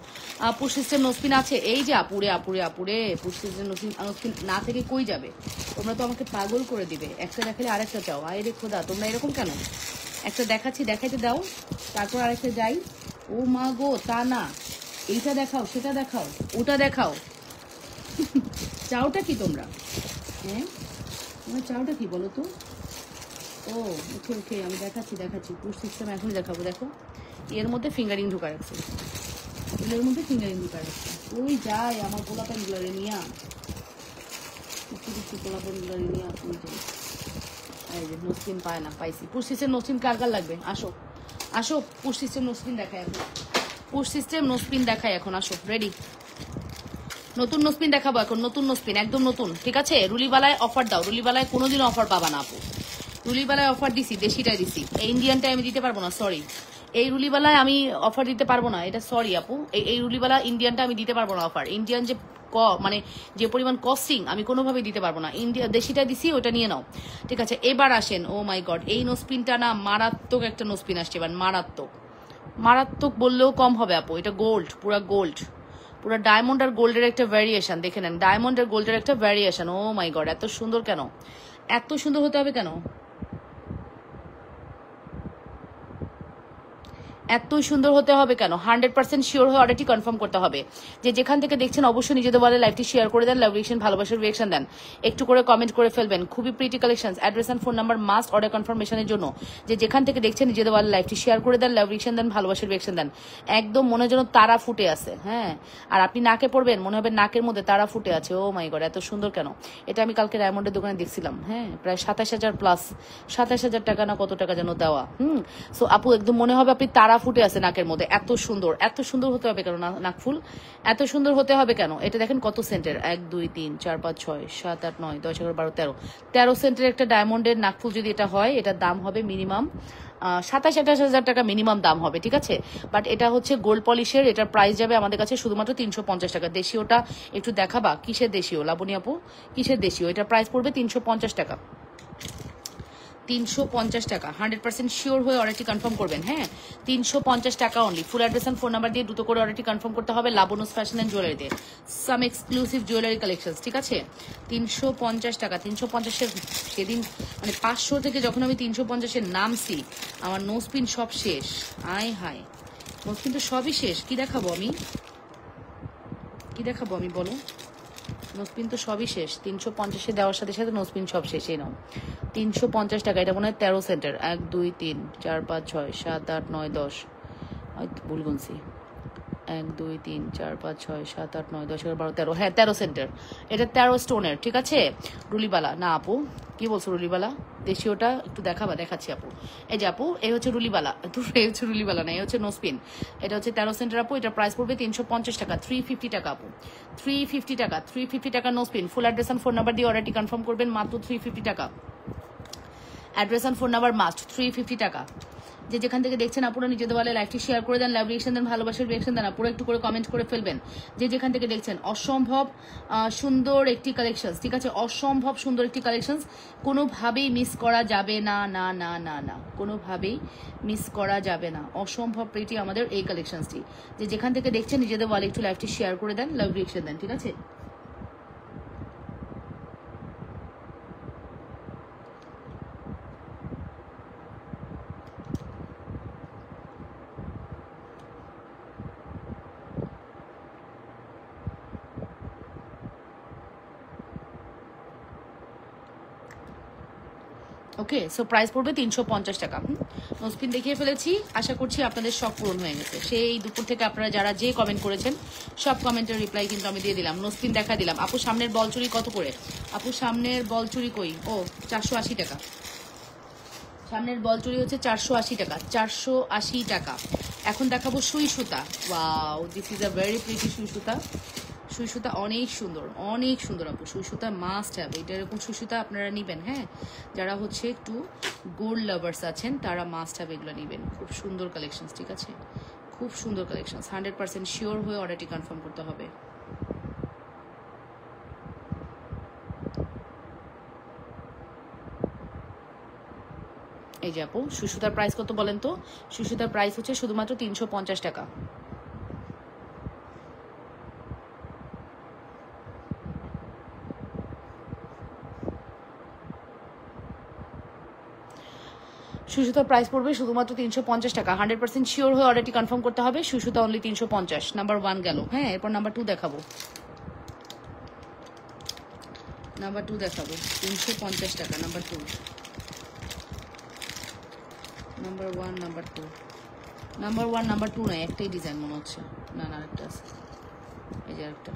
পুশ সিস্টেম নোসপিন আছে, এই যে আপুরে আপুরে আপুরে, পুশ সিস্টেম নোসপিন না থেকে কই যাবে? তোমরা তো আমাকে পাগল করে দিবে, একটা দেখালে আরেকটা চাও। আরে খোদা, তোমরা এরকম কেন? একটা দেখাচ্ছি, দেখাইতে দাও, তারপর আরেকটা যাই। ও মা গো, তা না, এইটা দেখাও, সেটা দেখাও, ওটা দেখাও। চাওটা কি তোমরা? হ্যাঁ, তোমার চাওটা কি বলো তো? ও ওকে ওকে, আমি দেখাচ্ছি পুশ সিস্টেম এখনই দেখাবো। দেখো, এর মধ্যে ফিঙ্গারিং ঢুকা রাখছে, এর মধ্যে ফিঙ্গারিং ঢুকা রাখছে। ওই যায় আমার গোলাপেন গুলারে নিয়া, গোলাপেন গুলারে নিয়া। ওই যে এই যে নোসপিন পায় না, পাইছি। পুশ সিস্টেম নোসপিন কার কার লাগবে? আসো আসো, পুশ সিস্টেম নোসপিন দেখায় এখন, পুশ সিস্টেম নোসপিন দেখায় এখন, আসো রেডি। নতুন নোসপিন দেখাবো এখন, নতুন নোসপিন, একদম নতুন, ঠিক আছে? রুলিবালায় অফার দাও, রুলিবালায় কোনোদিন অফার পাবা না আপু। রুলিবালায় অফার দিছি, দেশিটাই দিছি, এই ইন্ডিয়ানটাই আমি দিতে পারবো না, সরি। এই রুলিবালায় আমি অফার দিতে পারবো না, এটা সরি আপু। এই রুলিবালা ইন্ডিয়ানটা আমি দিতে পারবো না অফার। ইন্ডিয়ান যে মানে যে পরিমাণ কস্টিং, আমি কোনোভাবেই দিতে পারবো না। ইন্ডিয়া দেশিটা দিছি, ওটা নিয়ে নাও, ঠিক আছে? এবার আসেন, ও মাই গড, এই নোসপিনটা না মারাত্মক একটা নোসপিন আসছে এবার, মারাত্মক। মারাত্মক বললেও কম হবে আপু, এটা গোল্ড, পুরা গোল্ড, পুরো ডায়মন্ড আর গোল্ডের একটা ভ্যারিয়েশন, দেখে নেন, ডায়মন্ড আর গোল্ডের একটা ভ্যারিয়েশন। ও মাই গড, এত সুন্দর কেন? এত সুন্দর হতে হবে কেন? এতই সুন্দর হতে হবে কেন? 100% শিওর হয়ে অর্ডারটি কনফার্ম করতে হবে। যে যেখান থেকে দেখছেন অবশ্যই নিজেদের বলে লাইভটি শেয়ার করে দেন, লাভ রিয়েকশন, ভালোবাসার রিয়েকশন দেন, একটু করে কমেন্ট করে ফেলবেন। খুবই pretty collection, address and phone number must order কনফার্মেশনের জন্য। যে যেখান থেকে দেখছেন নিজেদের বলে লাইভটি শেয়ার করে দেন, লাভ রিয়েকশন দেন, ভালোবাসার রিয়েকশন দেন। একদম মনে যেন তারা ফুটে আছে, হ্যাঁ। আর আপনি নাকে পড়বেন, মনে হবে নাকের মধ্যে তারা ফুটে আছে। ও মাই গড, এত সুন্দর কেন? এটা আমি কালকে ডায়মন্ডের দোকানে দেখছিলাম, হ্যাঁ, প্রায় 27,000 প্লাস, 27,000 টাকা না কত টাকা যেন দেওয়া। সো আপু একদম মনে হবে আপনি তারা ফুটে আছে নাকের মধ্যে। এত সুন্দর, এত সুন্দর হতে হবে কেন নাকফুল? এত সুন্দর হতে হবে কেন? এটা দেখেন কত সেন্টের, 1 2 3 4 5 6 7 8 9 10 11 12 13, 13 সেন্টের একটা ডায়মন্ডের নাকফুল যদি এটা হয়, এটার দাম হবে মিনিমাম 27-28 হাজার টাকা মিনিমাম দাম হবে, ঠিক আছে? বাট এটা হচ্ছে গোল্ড পলিশের, এটার প্রাইস যাবে আমাদের কাছে শুধুমাত্র 350 টাকা। দেশীয়টা একটু দেখাবা, কিসের দেশীয় লাবণী আপু, কিসের দেশীয়? এটার প্রাইস পড়বে 350 টাকা, 350 টাকা। 100% শিওর হয়ে অর্ডারটি কনফার্ম করবেন, হ্যাঁ, 350 টাকা only. Full address and phone number দিয়ে দ্রুত করে অর্ডারটি কনফার্ম করতে হবে। লাবনুস ফ্যাশন এন্ড জুয়েলারিতে সাম এক্সক্লুসিভ জুয়েলারি কালেকশন, ঠিক আছে? 350 টাকা। 350-এর সেদিন মানে 500 থেকে যখন আমি 350-এর নামছি, আমার নোসপিন সব শেষ। আয় হায়, নোসপিন তো সবই শেষ। কি দেখাবো আমি, কি দেখাবো আমি বলো? নোসপিন তো সবই শেষ। 350-এ দেওয়ার সাথে সাথে নোসপিন সব শেষই নাও। 350 টাকা, এটা মনে হয় 13 সেন্টার, 1 2 3 4 5 6 7 8 9 10, হয়তো ভুল গুনছি, 1 2 3 4 5 6 7 8 9 10 11 12 13, হ্যাঁ 13 সেন্টার। এটা 13 স্টোনের, ঠিক আছে? রুলিবালা না আপু, কি বলছো রুলিবালা? দেশীয়টা একটু দেখাবা, দেখাচ্ছি আপু। এই যে আপু, এই হচ্ছে রুলিবালা, এই হচ্ছে রুলিবালা না, এই হচ্ছে নোসপিন। এটা হচ্ছে 13 সেন্টার আপু, এটা প্রাইস পড়বে 350 টাকা, 350 টাকা আপু, 350 টাকা, 350 টাকা nose pin. Full address and phone number দিয়ে অর্ডারটি কনফার্ম করবেন, মাত্র 350 টাকা। Address and phone number must, 350 টাকা। যে যেখান থেকে দেখছেন আপুরা নিজেদের বলে লাইভটি শেয়ার করে দেন, লাভ রিয়েকশন দেন, ভালোবাসার রিয়েকশন দেন, আপুরা একটু করে কমেন্ট করে ফেলবেন। যে যেখান থেকে দেখছেন, অসম্ভব সুন্দর একটি কালেকশন, ঠিক আছে? অসম্ভব সুন্দর একটি কালেকশন, কোনোভাবেই মিস করা যাবে না, না না না না, কোনোভাবেই মিস করা যাবে না। অসম্ভব প্রিটি আমাদের এই কালেকশনটি। যে যেখান থেকে দেখছেন নিজেদের বলে একটু লাইভটি শেয়ার করে দেন, লাভ রিয়েকশন দেন, ঠিক আছে? ওকে, সো প্রাইস পড়বে 350 টাকা। নোসপিন দেখিয়ে ফেলেছি, আশা করছি আপনাদের সব পূরণ হয়ে গেছে। সেই দুপুর থেকে আপনারা যারা যে কমেন্ট করেছেন সব কমেন্টের রিপ্লাই কিন্তু আমি দিয়ে দিলাম, নোসপিন দেখা দিলাম। আপু সামনের বল চুরি কত করে? আপু সামনের বল চুরি কই? ও 480 টাকা। সামনের বল চুরি হচ্ছে 480 টাকা, 480 টাকা। এখন দেখাবো সুই সুতা। Wow, this is a very pretty সুই সুতা। সুই সুতা অনেক সুন্দর, অনেক সুন্দর আপু। সুই সুতা মাস্ট হ্যাভ, এটা এরকম সুই সুতা আপনারা নেবেন, হ্যাঁ, যারা হচ্ছে একটু গোল্ড লাভার্স আছেন তারা মাস্ট হ্যাভ এগুলো নেবেন। খুব সুন্দর কালেকশন, ঠিক আছে? খুব সুন্দর কালেকশন, 100% শিওর হয়ে অর্ডারটি কনফার্ম করতে হবে। এই যে আপু সুসুতার প্রাইস কত বলেন তো? সুসুতার প্রাইস হচ্ছে শুধুমাত্র 350 টাকা। সুসুতার প্রাইস পড়বে শুধুমাত্র 350 টাকা। 100% শিওর হয়ে অর্ডারটি কনফার্ম করতে হবে। সুসুতা অনলি 350। নাম্বার 1 গেল। হ্যাঁ, এরপর নাম্বার 2 দেখাবো। নাম্বার 2 দেখাবো 350 টাকা। Number 2, number 1, number 2। Number 1 number 2 নয়, একটাই ডিজাইন মনে হচ্ছে। না না, আরেকটা আছে, এই যে আরেকটা।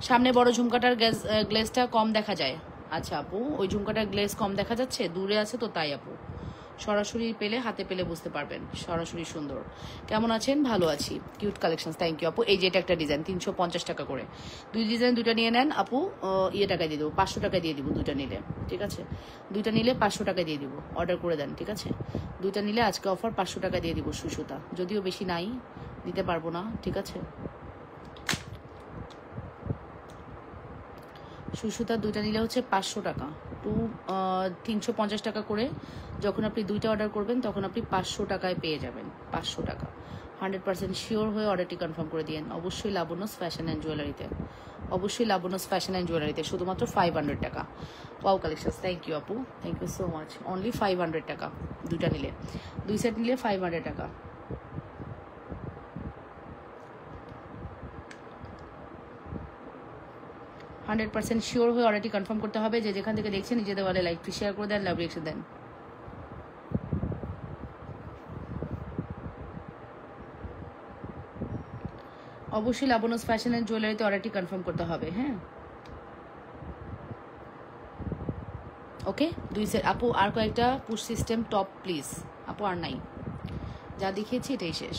সামনে বড় ঝুমকাটার গ্লেজটা কম দেখা যায়। আচ্ছা আপু, ওই ঝুমকাটার গ্লেজ কম দেখা যাচ্ছে, দূরে আছে তো তাই আপু। সরাসরি পেলে, হাতে পেলে বুঝতে পারবেন। সরাসরি সুন্দর। কেমন আছেন? ভালো আছি। কিউট কালেকশন, থ্যাংক ইউ আপু। এই যে এটা একটা ডিজাইন, 350 টাকা করে। দুই ডিজাইন, দুটা নিয়ে নেন আপু। টাকায় দিয়ে দেবো, 500 টাকায় দিয়ে দিব দুইটা নিলে। ঠিক আছে, দুইটা নিলে 500 টাকায় দিয়ে দিব। অর্ডার করে দেন, ঠিক আছে? দুইটা নিলে আজকে অফার 500 টাকা দিয়ে দিব সুসুতা। যদিও বেশি নাই, দিতে পারবো না, ঠিক আছে? সুসুতা দুইটা নিলে হচ্ছে 500 টাকা। 350 টাকা করে। যখন আপনি দুইটা অর্ডার করবেন তখন আপনি 500 টাকায় পেয়ে যাবেন। 500 টাকা। 100% শিওর হয়ে অর্ডারটি কনফার্ম করে দিন। অবশ্যই লাবণ্যস ফ্যাশন অ্যান্ড জুয়েলারিতে। অবশ্যই লাবণ্যস ফ্যাশন অ্যান্ড জুয়েলারিতে। শুধুমাত্র 500 টাকা। ওয়াও কালেকশন, থ্যাংক ইউ আপু, thank you so much. Only 500 টাকা দুইটা নিলে। দুই সেট নিলে 500 টাকা। 100% শিওর হয়ে অর্ডারটি কনফার্ম করতে হবে। যে যেখান থেকে দেখছেন নিজেদের ওয়ালে লাইক শেয়ার করে দেন, লাভ রিঅ্যাকশন দেন। অবশ্যই লাবণ্যস ফ্যাশন অ্যান্ড জুয়েলারিতে অর্ডারটি কনফার্ম করতে হবে। হ্যাঁ, ওকে। দুই সেট আপু। আর কয়েকটা পুশ সিস্টেম টপ প্লিজ আপু। আর নাই, যা দেখিয়েছি এটাই শেষ।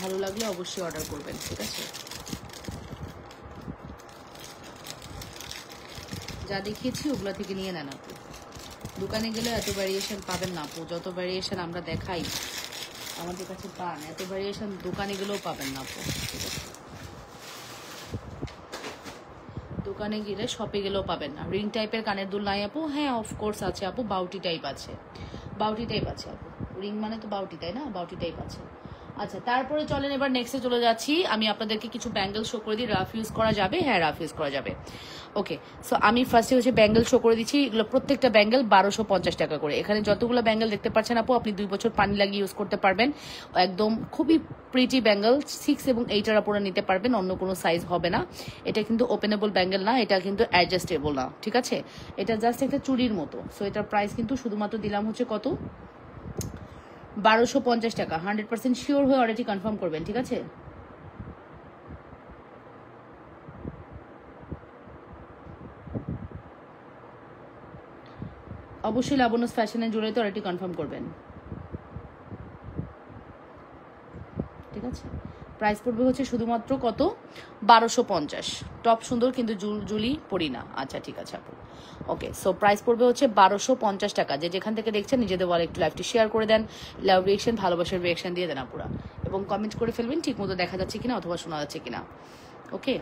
ভালো লাগলে অবশ্যই অর্ডার করবেন, ঠিক আছে? যা দেখিয়েছি ওগুলো থেকে নিয়ে নেন আপু। দোকানে গেলে এত ভ্যারিয়েশন পাবেন না আপু। যত ভ্যারিয়েশন আমরা দেখাই আমাদের কাছে পান, এত ভ্যারিয়েশন দোকানে গেলেও পাবেন না আপু, ঠিক আছে? দোকানে গেলে, শপে গেলেও পাবেন না। রিং টাইপের কানের দুল নাই আপু? হ্যাঁ, অফকোর্স আছে আপু। বাউটি টাইপ আছে, বাউটি টাইপ আছে আপু। রিং মানে তো বাউটি, তাই না? বাউটি টাইপ আছে। আচ্ছা, তারপরে চলেন এবার নেক্সটে চলে যাচ্ছি। আমি আপনাদেরকে কিছু ব্যাঙ্গেল শো করে দিই। রাফ ইউজ করা যাবে? হ্যাঁ, রাফ ইউজ করা যাবে। ওকে, সো আমি ফার্স্টে হচ্ছে ব্যাঙ্গেল শো করে দিচ্ছি। এগুলো প্রত্যেকটা ব্যাঙ্গেল 1250 টাকা করে। এখানে যতগুলো ব্যাঙ্গেল দেখতে পাচ্ছেন আপু, আপনি 2 বছর পানি লাগিয়ে ইউজ করতে পারবেন। একদম খুবই প্রিটি ব্যাঙ্গেল। 6 এবং 8 আপনারা নিতে পারবেন, অন্য কোনো সাইজ হবে না। এটা কিন্তু ওপেনেবল ব্যাঙ্গেল না, এটা কিন্তু অ্যাডজাস্টেবল না, ঠিক আছে? এটা জাস্ট একটা চুড়ির মতো। সো এটার প্রাইস কিন্তু শুধুমাত্র দিলাম হচ্ছে কত? 1250 টাকা। 100% শিওর হয়ে অর্ডারটি কনফার্ম করবেন, ঠিক আছে? অবশ্যই লাবণ্যস ফ্যাশন অ্যান্ড জুয়েলারিতে অর্ডারটি কনফার্ম করবেন, ঠিক আছে? প্রাইস পড়বে হচ্ছে শুধুমাত্র কত? 1250। টপ সুন্দর কিন্তু জুলি পরি না। আচ্ছা, ঠিক আছে আপু। ওকে, সো প্রাইস পড়বে হচ্ছে 1250 টাকা। যে যেখান থেকে দেখছেন নিজেদের ওয়ালে একটু লাইভটি শেয়ার করে দেন, লাভ রিয়েকশন, ভালোবাসার রিয়েকশন দিয়ে দেন আপুরা, এবং কমেন্ট করে ফেলবেন ঠিক মতো দেখা যাচ্ছে কিনা অথবা শোনা যাচ্ছে কিনা। ওকে,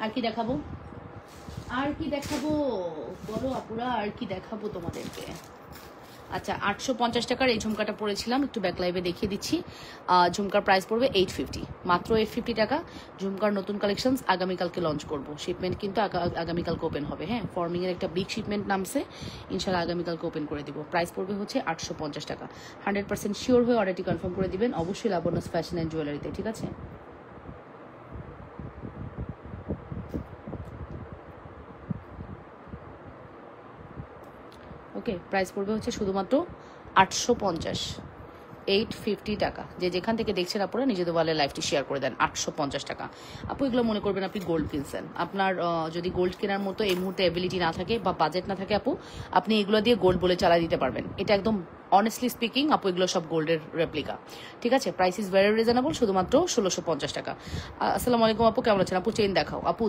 আর কি দেখাবো? আর কি দেখাবো বলো আপুরা, আর কি দেখাবো তোমাদেরকে? আচ্ছা, 850 টাকার এই ঝুমকাটা পরেছিলাম, একটু ব্যাক লাইভে দেখিয়ে দিচ্ছি। ঝুমকার প্রাইস পড়বে 850, মাত্র 850 টাকা। ঝুমকার নতুন কালেকশন আগামীকালকে লঞ্চ করব। শিপমেন্ট কিন্তু আগামীকালকে ওপেন হবে। হ্যাঁ, ফর্মিং এর একটা বিগ শিপমেন্ট নামছে, ইনশাল্লাহ আগামীকালকে ওপেন করে দিব। প্রাইস পড়বে হচ্ছে 850 টাকা। 100% শিওর হয়ে অর্ডারটি কনফার্ম করে দিবেন, অবশ্যই লাবণ্যস ফ্যাশন অ্যান্ড জুয়েলারিতে, ঠিক আছে? ওকে, প্রাইস পড়বে হচ্ছে শুধুমাত্র 850, 850 টাকা। যে যেখান থেকে দেখছেন আপনারা নিজেদের ওয়ালে লাইভটি শেয়ার করে দেন। 850 টাকা আপু। এগুলো মনে করবেন আপনি গোল্ড কিনছেন। আপনার যদি গোল্ড কেনার মতো এই মুহূর্তে এবিলিটি না থাকে বা বাজেট না থাকে আপু, আপনি এগুলো দিয়ে গোল্ড বলে চালা দিতে পারবেন। এটা একদম অনেস্টলি স্পিকিং আপু, এগুলো সব গোল্ডের রেপ্লিকা, ঠিক আছে? প্রাইস ইজ ভেরি রিজনেবল, শুধুমাত্র 1650 টাকা। আসসালামু আলাইকুম আপু, কেমন আছেন আপু? চেইন দেখাও আপু।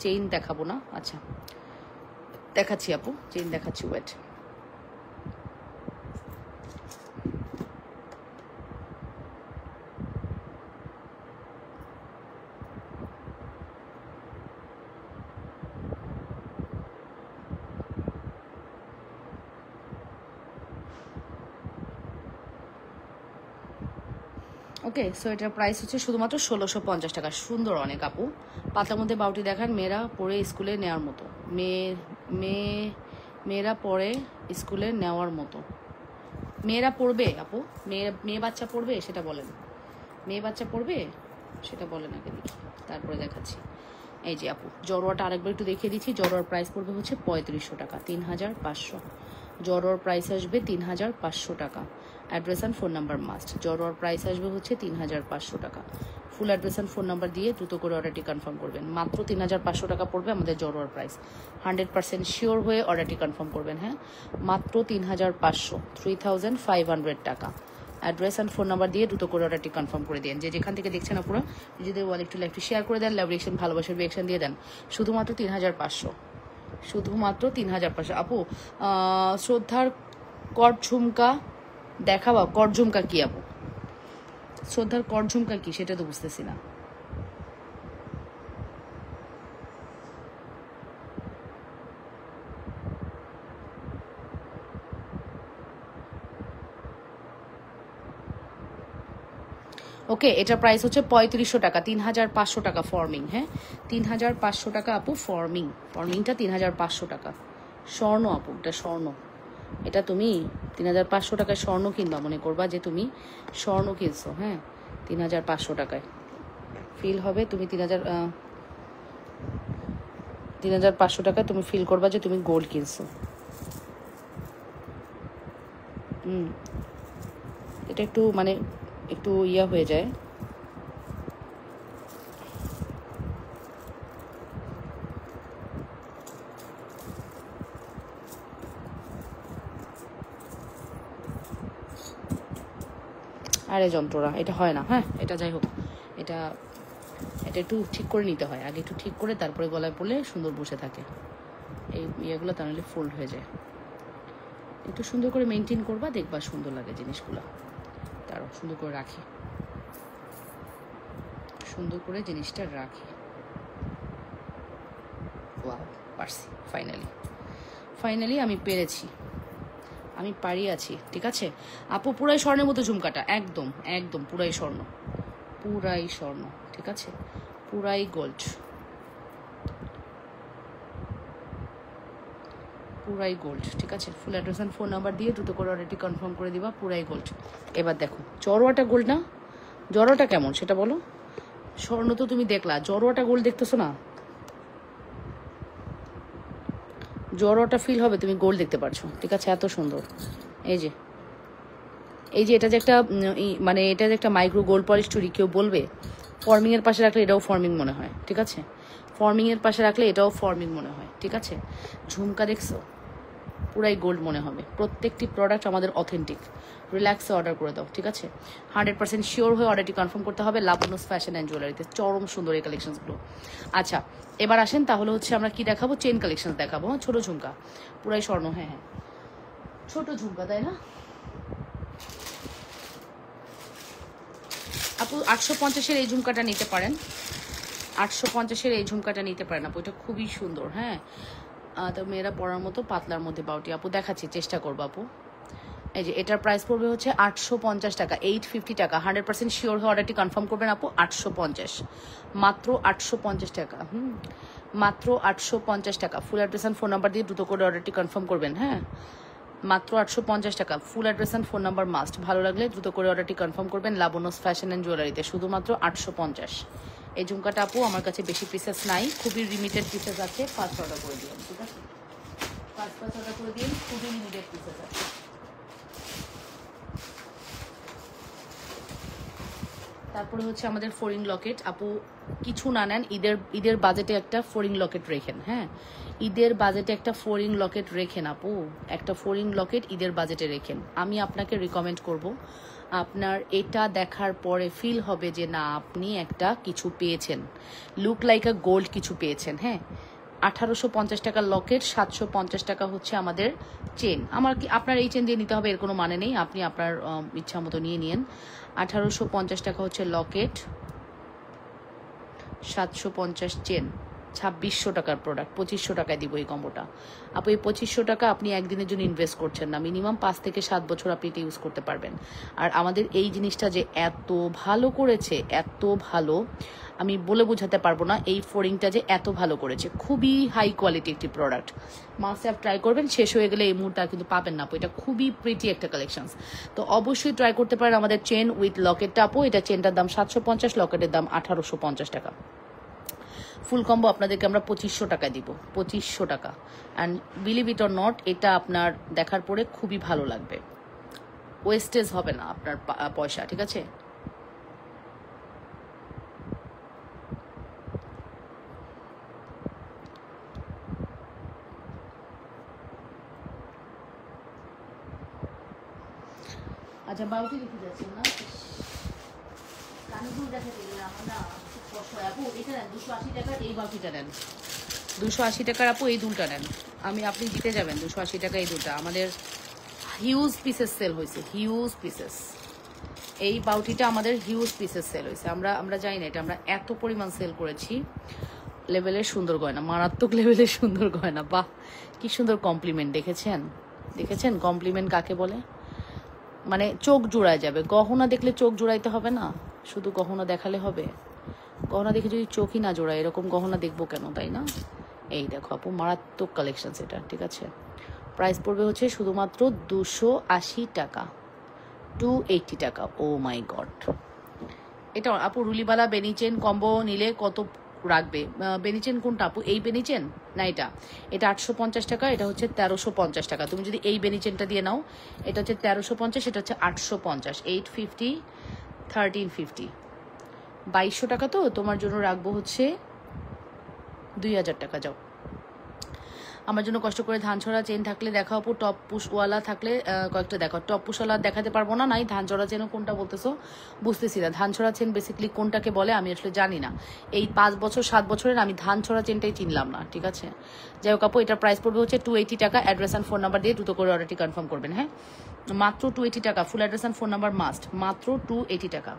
চেইন দেখাবো না? আচ্ছা, দেখাচ্ছি আপু, চেইন দেখাচ্ছি, ওয়েট। ওকে, সো এটার প্রাইস হচ্ছে শুধুমাত্র 1650 টাকা। সুন্দর অনেক আপু। পাতার মধ্যে বাউটি দেখান, মেয়েরা পরে স্কুলে নেওয়ার মতো, মেয়েরা পরে স্কুলে নেওয়ার মতো। মেয়েরা পড়বে আপু? মেয়ে বাচ্চা পড়বে সেটা বলেন। মেয়ে বাচ্চা পড়বে সেটা বলেন আগে দেখি, তারপরে দেখাচ্ছি। এই যে আপু জড়োয়াটা আরেকবার একটু দেখিয়ে দিচ্ছি। জড়োয়ার প্রাইস পড়বে হচ্ছে 3500 টাকা, 3500। জড়োয়ার প্রাইস আসবে 3500 টাকা। Address and phone number must. জড়োয়ার প্রাইস আসবে হচ্ছে 3500 টাকা। Full address and phone number দিয়ে দ্রুত করে অর্ডারটি কনফার্ম করবেন। মাত্র 3500 টাকা পড়বে আমাদের জড়োয়ার প্রাইস। 100% শিওর হয়ে অর্ডারটি কনফার্ম করবেন। হ্যাঁ, মাত্র 3500, 3500 টাকা। অ্যাড্রেস অ্যান্ড ফোন নাম্বার দিয়ে দ্রুত করে অর্ডারটি কনফার্ম করে দিন। যে যেখান থেকে দেখছেন আপনারা নিজেদের ওয়াল একটু লাইভটি শেয়ার করে দেন, লাভ রিয়েকশন ভালোবাসার রিয়েকশন দিয়ে দেন। শুধুমাত্র 3500, শুধুমাত্র 3500 আপু। শ্রদ্ধার কর ঝুমকা দেখাবা। কর ঝুমকা কি আপু? শ্রদ্ধার কর ঝুমকা কি সেটা তো বুঝতেছি না। ওকে, এটা প্রাইস হচ্ছে 3500 টাকা, 3500 টাকা ফর্মিং। হ্যাঁ, 3500 টাকা আপু ফর্মিং। ফর্মিংটা 3500 টাকা। স্বর্ণ আপু, এটা স্বর্ণ। এটা তুমি 3500 টাকায় স্বর্ণ কিনবা, মনে করবা যে তুমি স্বর্ণ কিনছো। হ্যাঁ, 3500 টাকায় ফিল হবে তুমি 3500 টাকায় তুমি ফিল করবা যে তুমি গোল্ড কিনছো। এটা একটু মানে একটু ইয়া হয়ে যায়। আরে যন্ত্ররা, এটা হয় না। হ্যাঁ, এটা যাই হোক, এটা একটু ঠিক করে নিতে হয় আগে, একটু ঠিক করে তারপরে গলায় পড়লে সুন্দর বসে থাকে। এই ইয়েগুলো তাহলে ফোল্ড হয়ে যায়। একটু সুন্দর করে মেনটেন করবা, দেখবা সুন্দর লাগে জিনিসগুলো। তারও সুন্দর করে রাখি, সুন্দর করে জিনিসটা রাখি। ওয়াও, পারছি। ফাইনালি আমি পেরেছি, আমি পারি আছি। ঠিক আছে আপু, পুরাই স্বর্ণের মতো ঝুমকাটা, একদম একদম পুরাই স্বর্ণ, পুরাই স্বর্ণ। ঠিক আছে, পুরাই গোল্ড, পুরাই গোল্ড। ঠিক আছে, full address and phone number দিয়ে দ্রুত করে অর্ডারটি কনফার্ম করে দিবা। পুরাই গোল্ড। এবার দেখো জড়োয়াটা গোল্ড না, জড়োয়াটা কেমন সেটা বলো। স্বর্ণ তো তুমি দেখলা, জড়োয়াটা গোল্ড দেখতেছো না? জড়োয়াটা ফিল হবে তুমি গোল্ড দেখতে পারছো। ঠিক আছে, এত সুন্দর। এই যে এটা যে একটা মানে এটা যে একটা মাইক্রো গোল্ড পলিশ চুড়ি, কেউ বলবে ফর্মিং এর পাশে রাখলে এটাও ফর্মিং মনে হয়। ঠিক আছে, ফর্মিং এর পাশে রাখলে এটাও ফর্মিং মনে হয়। ঠিক আছে, ঝুমকা দেখছো, পুরাই গোল্ড মনে হবে। প্রত্যেকটি প্রোডাক্ট আমাদের অথেন্টিক। রিল্যাক্সে অর্ডার করে দাও। ঠিক আছে, 100% শিওর হয়ে অর্ডারটি কনফার্ম করতে হবে। লাবণ্যস ফ্যাশন অ্যান্ড জুয়েলারিতে চরম সুন্দর এই কালেকশনসগুলো। আচ্ছা, এবার আসেন তাহলে হচ্ছে আমরা কি দেখাবো, চেন কালেকশন দেখাবো। হ্যাঁ, ছোট ঝুমকা, পুরাই স্বর্ণ। হ্যাঁ হ্যাঁ, ছোট ঝুমকা, তাই না আপু? 850-এর এই ঝুমকাটা নিতে পারেন, 850-এর এই ঝুমকাটা নিতে পারেন আপু, এটা খুবই সুন্দর। হ্যাঁ, তো মেয়েরা পরার মতো পাতলার মধ্যে বাউটি আপু, দেখাচ্ছি, চেষ্টা করবো আপু। এই যে এটার প্রাইস পড়বে হচ্ছে 850 টাকা, 850 টাকা। 100% শিওর হয়ে অর্ডারটি কনফার্ম করবেন আপু। 850, মাত্র 850 টাকা। মাত্র 850 টাকা। Full address and phone number দিয়ে দ্রুত করে অর্ডারটি কনফার্ম করবেন। হ্যাঁ, মাত্র 850 টাকা। Full address and phone number must. ভালো লাগলে দ্রুত করে অর্ডারটি কনফার্ম করবেন লাবণ্যস ফ্যাশন অ্যান্ড জুয়েলারিতে, শুধুমাত্র 850। এই ঝুমকাটা আপু আমার কাছে বেশি পিসেস নাই, খুবই লিমিটেড পিসেস আছে। ফার্স্ট অর্ডার করে দিন। ঠিক আছে, ফার্স্ট অর্ডার করে দিন, খুবই লিমিটেড পিসেস আছে। তারপরে হচ্ছে আমাদের ফোরিং লকেট আপু, কিছু না নেন, ঈদের বাজেটে একটা ফোরিং লকেট রেখেন। হ্যাঁ, ঈদের বাজেটে একটা ফোরিং লকেট রেখেন আপু, একটা ফোরিং লকেট ঈদের বাজেটে রেখেন। আমি আপনাকে রিকমেন্ড করব, আপনার এটা দেখার পরে ফিল হবে যে না, আপনি একটা কিছু পেয়েছেন, লুক লাইক আ গোল্ড কিছু পেয়েছেন। হ্যাঁ, 1850 টাকার লকেট, 750 টাকা হচ্ছে আমাদের চেন। আমার কি আপনার এই চেন দিয়ে নিতে হবে এর কোনো মানে নেই, আপনি আপনার ইচ্ছা মতো নিয়ে নিন। 1850 টাকা হচ্ছে লকেট, 750 চেন। 2600 টাকার প্রোডাক্ট 2500 টাকায় দিব এই কম্বোটা। আপু এই 2500 টাকা আপনি একদিনের জন্য ইনভেস্ট করছেন না, মিনিমাম 5 থেকে 7 বছর আপনি এটা ইউজ করতে পারবেন। আর আমাদের এই জিনিসটা যে এত ভালো করেছে, এত ভালো আমি বলে বোঝাতে পারবো না। এই ফোরিংটা যে এত ভালো করেছে, খুবই হাই কোয়ালিটি একটি প্রোডাক্ট, মাস্ট হ্যাভ ট্রাই করবেন। শেষ হয়ে গেলে এই মুহূর্তে কিন্তু পাবেন না আপু, এটা খুবই প্রিটি একটা কালেকশনস। তো অবশ্যই ট্রাই করতে পারেন আমাদের চেন উইথ লকেটটা আপু। এটা চেনটার দাম 750, লকেটের দাম 1850 টাকা। ফুল কম্বো আপনাদেরকে আমরা 2500 টাকায় দিব, 2500 টাকা। And believe it or not, এটা আপনার দেখার পরে খুবই ভালো লাগবে, ওয়েস্টেজ হবে না আপনার পয়সা, ঠিক আছে। আচ্ছা বাউটি দেখে যাচ্ছেন না, কানুগুলো দেখাতে গেলে আমার না খুব কষ্ট হয় আপু। এটা নেন 280 টাকার এই বাউটিটা নেন, 280 টাকার আপু এই দুলটা নেন। আপনি জিতে যাবেন 280 টাকা এই দুলটা। আমাদের হিউজ পিসেস সেল হয়েছে, হিউজ পিসেস। এই বাউটিটা আমাদের হিউজ পিসেস সেল হয়েছে। আমরা জানি না এটা আমরা এত পরিমাণ সেল করেছি। লেভেলের সুন্দর গয়না, মারাত্মক লেভেলের সুন্দর গয়না। বাহ কি সুন্দর কমপ্লিমেন্ট, দেখেছেন দেখেছেন কমপ্লিমেন্ট কাকে বলে, মানে চোখ জুড়ায় যাবে। গহনা দেখলে চোখ জুড়াইতে হবে না, শুধু গহনা দেখালে হবে? গহনা দেখে যদি চোখই না জোড়ায়, এরকম গহনা দেখবো কেন, তাই না? এই দেখো আপু মারাত্মক কালেকশন এটা, ঠিক আছে। প্রাইস পড়বে হচ্ছে শুধুমাত্র 280 টাকা, 280 টাকা। ও মাই গড, এটা আপু রুলিবালা বেনিচেন কম্বো নিলে কত রাখবে? বেনিচেন কোনটা আপু? এই বেনিচেন না এটা? এটা 850 টাকা, এটা হচ্ছে 1350 টাকা। তুমি যদি এই বেনিচেনটা দিয়ে নাও, এটা হচ্ছে 1350, এটা হচ্ছে 850, 850, 1350, 2200 টাকা। তো তোমার জন্য রাখবো হচ্ছে 2000 টাকা। যাও, আমার জন্য কষ্ট করে ধান ছড়া চেন থাকলে দেখাও আপু, টপ পুশওয়ালা থাকলে কয়েকটা দেখাও। টপ পুশওয়ালা দেখাতে পারবো না, নাই ধান ছড়া চেনও কোনটা বলতেছো বুঝতেছি না। ধান ছড়া চেন বেসিক্যালি কোনটাকে বলে আমি আসলে জানি না। এই 5 বছর 7 বছরের আমি ধান ছড়া চেনটাই চিনলাম না, ঠিক আছে। যাই হোক আপু, এটার প্রাইস পড়বে হচ্ছে 280 টাকা। অ্যাড্রেস অ্যান্ড ফোন নাম্বার দিয়ে দ্রুত করে অর্ডারটি কনফার্ম করবেন, হ্যাঁ। মাত্র 280 টাকা, full address and phone number must, মাত্র 280 টাকা।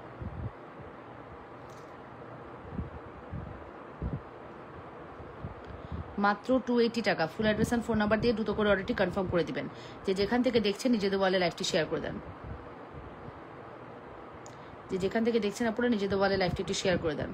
মাত্র 280 টাকা, full address and phone number দিয়ে দ্রুত করে অর্ডারটি কনফার্ম করে দিবেন। যে যেখান থেকে দেখছেন নিজেদের ওয়ালে লাইভটি শেয়ার করে দেন, যে যেখান থেকে দেখছেন আপনারা নিজেদের ওয়ালে লাইভটি একটু শেয়ার করে দেন।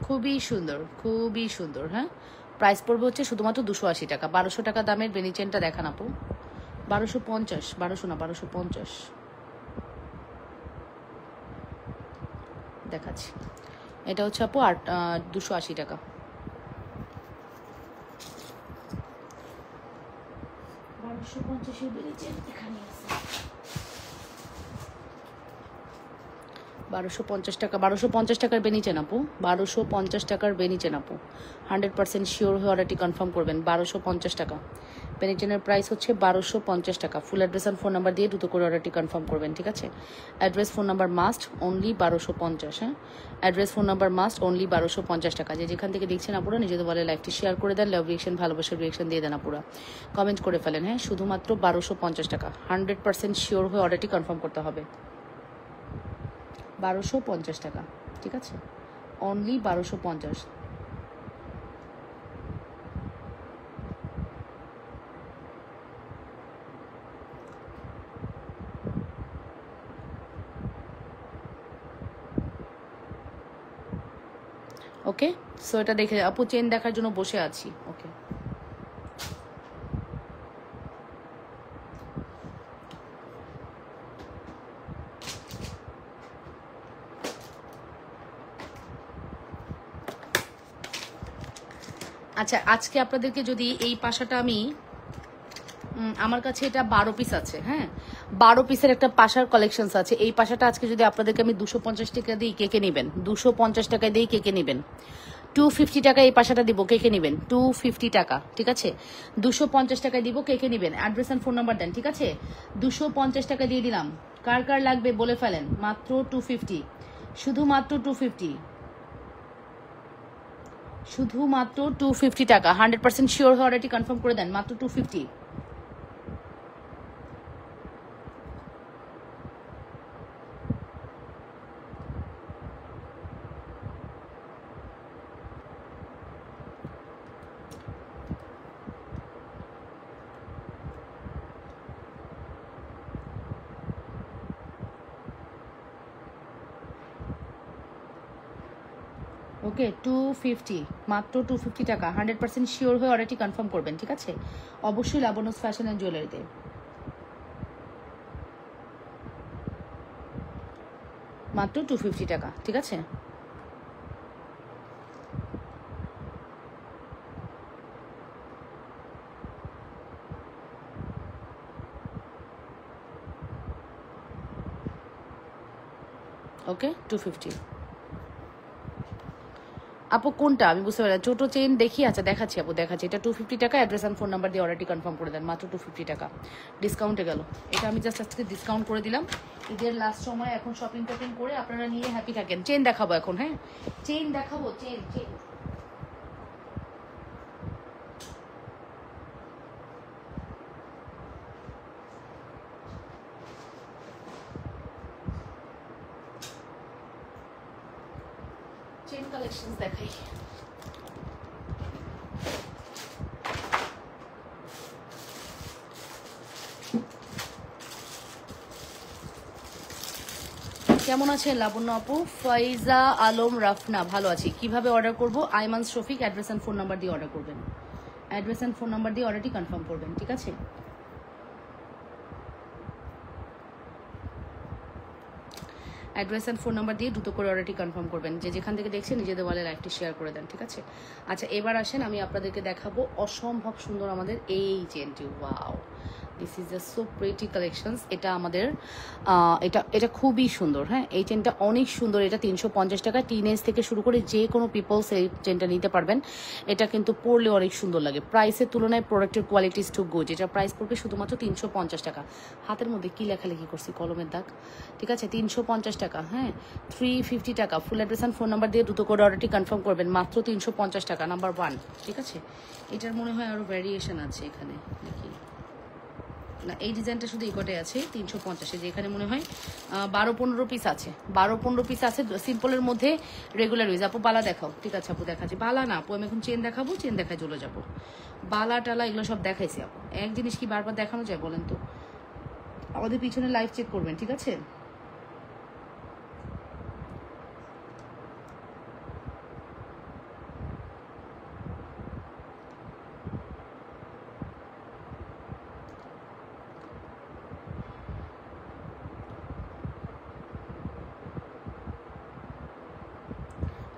খুবই সুন্দর, খুবই সুন্দর, হ্যাঁ। প্রাইস পড়বে হচ্ছে শুধুমাত্র 280 টাকা। 1200 টাকা দামের বেনি চেনটা দেখান আপু। 1250, 1200 না 1250 দেখাচ্ছি। এটা হচ্ছে আপু 280 টাকা। বারোশো পঞ্চাশ টাকা, 1250 টাকার বেনিচেন আপু, 1250 টাকার বেনিচেন আপু। 100% শিওর হয়ে অর্ডারটি কনফার্ম করবেন। 1250 টাকা বেনিচেনের প্রাইস হচ্ছে 1250 টাকা। Full address and phone number দিয়ে দ্রুত করে অর্ডারটি কনফার্ম করবেন, ঠিক আছে। Address phone number must, only 1250, হ্যাঁ। Address phone number must, only 1250 টাকা। যে যেখান থেকে দেখছেন আপুরা নিজেদের বলে লাইভটি শেয়ার করে দেন, লাভ রিয়েকশন ভালোবাসার রিয়েকশন দিয়ে দেন আপুরা, কমেন্ট করে ফেলেন, হ্যাঁ। শুধুমাত্র 1250 টাকা, 100% শিওর হয়ে অর্ডারটি কনফার্ম করতে হবে। 1250 টাকা, ঠিক আছে, অনলি 1250। ওকে, সো এটা দেখে আপু চেন দেখার জন্য বসে আছি। ওকে, আচ্ছা আজকে আপনাদেরকে যদি এই পাশাটা আমি আমার কাছে এটা 12 পিস আছে, হ্যাঁ। 12 পিসের একটা পাশার কালেকশনস আছে। এই পাশাটা আজকে যদি আপনাদেরকে আমি 250 টাকা দিই, কে কে নেবেন? 250 টাকায় দিই, কে কে নেবেন? 250 টাকা এই পাশাটা দিব, কে কে নেবেন? 250 টাকা, ঠিক আছে। 250 টাকায় দিব, কে কে নেবেন? অ্যাড্রেস অ্যান্ড ফোন নাম্বার দেন, ঠিক আছে। 250 টাকা দিয়ে দিলাম। কার কার লাগবে বলে ফেলেন। মাত্র 250, শুধুমাত্র 250, শুধুমাত্র 250 টাকা, 100% শিওর হয়ে অর্ডারটি কনফার্ম করে দেন, মাত্র 250। ওকে 250, মাত্র 250 টাকা, 100% শিওর হয়ে অর্ডারটি কনফার্ম করবেন, ঠিক আছে? অবশ্যই লাবণ্যস ফ্যাশন অ্যান্ড জুয়েলারিতে। মাত্র 250 টাকা, ঠিক আছে? ওকে 250। আপু কোনটা আমি বুঝতে পারলাম, ছোটো চেইন দেখি, আচ্ছা দেখাচ্ছি আপু, দেখাচ্ছি। এটা 250 টাকা, অ্যাড্রেস অ্যান্ড ফোন নাম্বার দিয়ে অর্ডারটি কনফার্ম করে দেন, মাত্র 250 টাকা, ডিসকাউন্টে গেল। এটা আমি জাস্ট আজকে ডিসকাউন্ট করে দিলাম, ঈদের লাস্ট সময় এখন শপিং টপিং করে আপনারা নিয়ে হ্যাপি থাকেন। চেন দেখাবো এখন, হ্যাঁ চেন দেখাবো, চেন চেন চেন কালেকশন দেখাই। কেমন আছেন লাবণ্য আপু? ফাইজা আলম রাফনা, ভালো আছি। কিভাবে অর্ডার করব? Aiman Shafiq, address and phone number দিয়ে অর্ডার করবেন, অ্যাড্রেস অ্যান্ড ফোন নাম্বার দিয়ে অর্ডারটি কনফার্ম করবেন, ঠিক আছে? অ্যাড্রেস অ্যান্ড ফোন নাম্বার দিয়ে দ্রুত করে অর্ডারটি কনফার্ম করবেন। যে যেখান থেকে দেখছেন নিজেদের বলে লাইভটি শেয়ার করে দেন, ঠিক আছে? আচ্ছা এবার আসেন, আমি আপনাদেরকে দেখাবো অসম্ভব সুন্দর আমাদের এই চেনটি। Wow, this is a so pretty collections. এটা আমাদের এটা এটা খুবই সুন্দর, হ্যাঁ এই চেনটা অনেক সুন্দর। এটা 350 টাকা, টিনেজ থেকে শুরু করে যে কোনো পিপলস এই চেনটা নিতে পারবেন। এটা কিন্তু পরলে অনেক সুন্দর লাগে, প্রাইসের তুলনায় প্রোডাক্টের কোয়ালিটি ইজ টু গুড। এটা প্রাইস পড়বে শুধুমাত্র 350 টাকা। হাতের মধ্যে কি লেখালেখি করছি, কলমের দাগ, ঠিক আছে? 350 টাকা, হ্যাঁ 350 টাকা। Full address and phone number দিয়ে দ্রুত করে অর্ডারটি কনফার্ম করবেন, মাত্র 350 টাকা, নাম্বার 1, ঠিক আছে? এটার মনে হয় আরও ভ্যারিয়েশন আছে এখানে নাকি না, এই ডিজাইনটা শুধু এই কটাই আছে 350-এ, যে এখানে মনে হয় 12-15 পিস আছে, 12-15 পিস আছে সিম্পলের মধ্যে, রেগুলার ইউজ। আপু বালা দেখাও, ঠিক আছে আপু দেখাচ্ছি। বালা না আপু, আমি এখন চেন দেখাবো, চেন দেখায় চলে যাবো। বালা টালা এগুলো সব দেখাইছি আপু, এক জিনিস কি বারবার দেখানো যায় বলেন তো? আমাদের পিছনে লাইভ চেক করবেন, ঠিক আছে?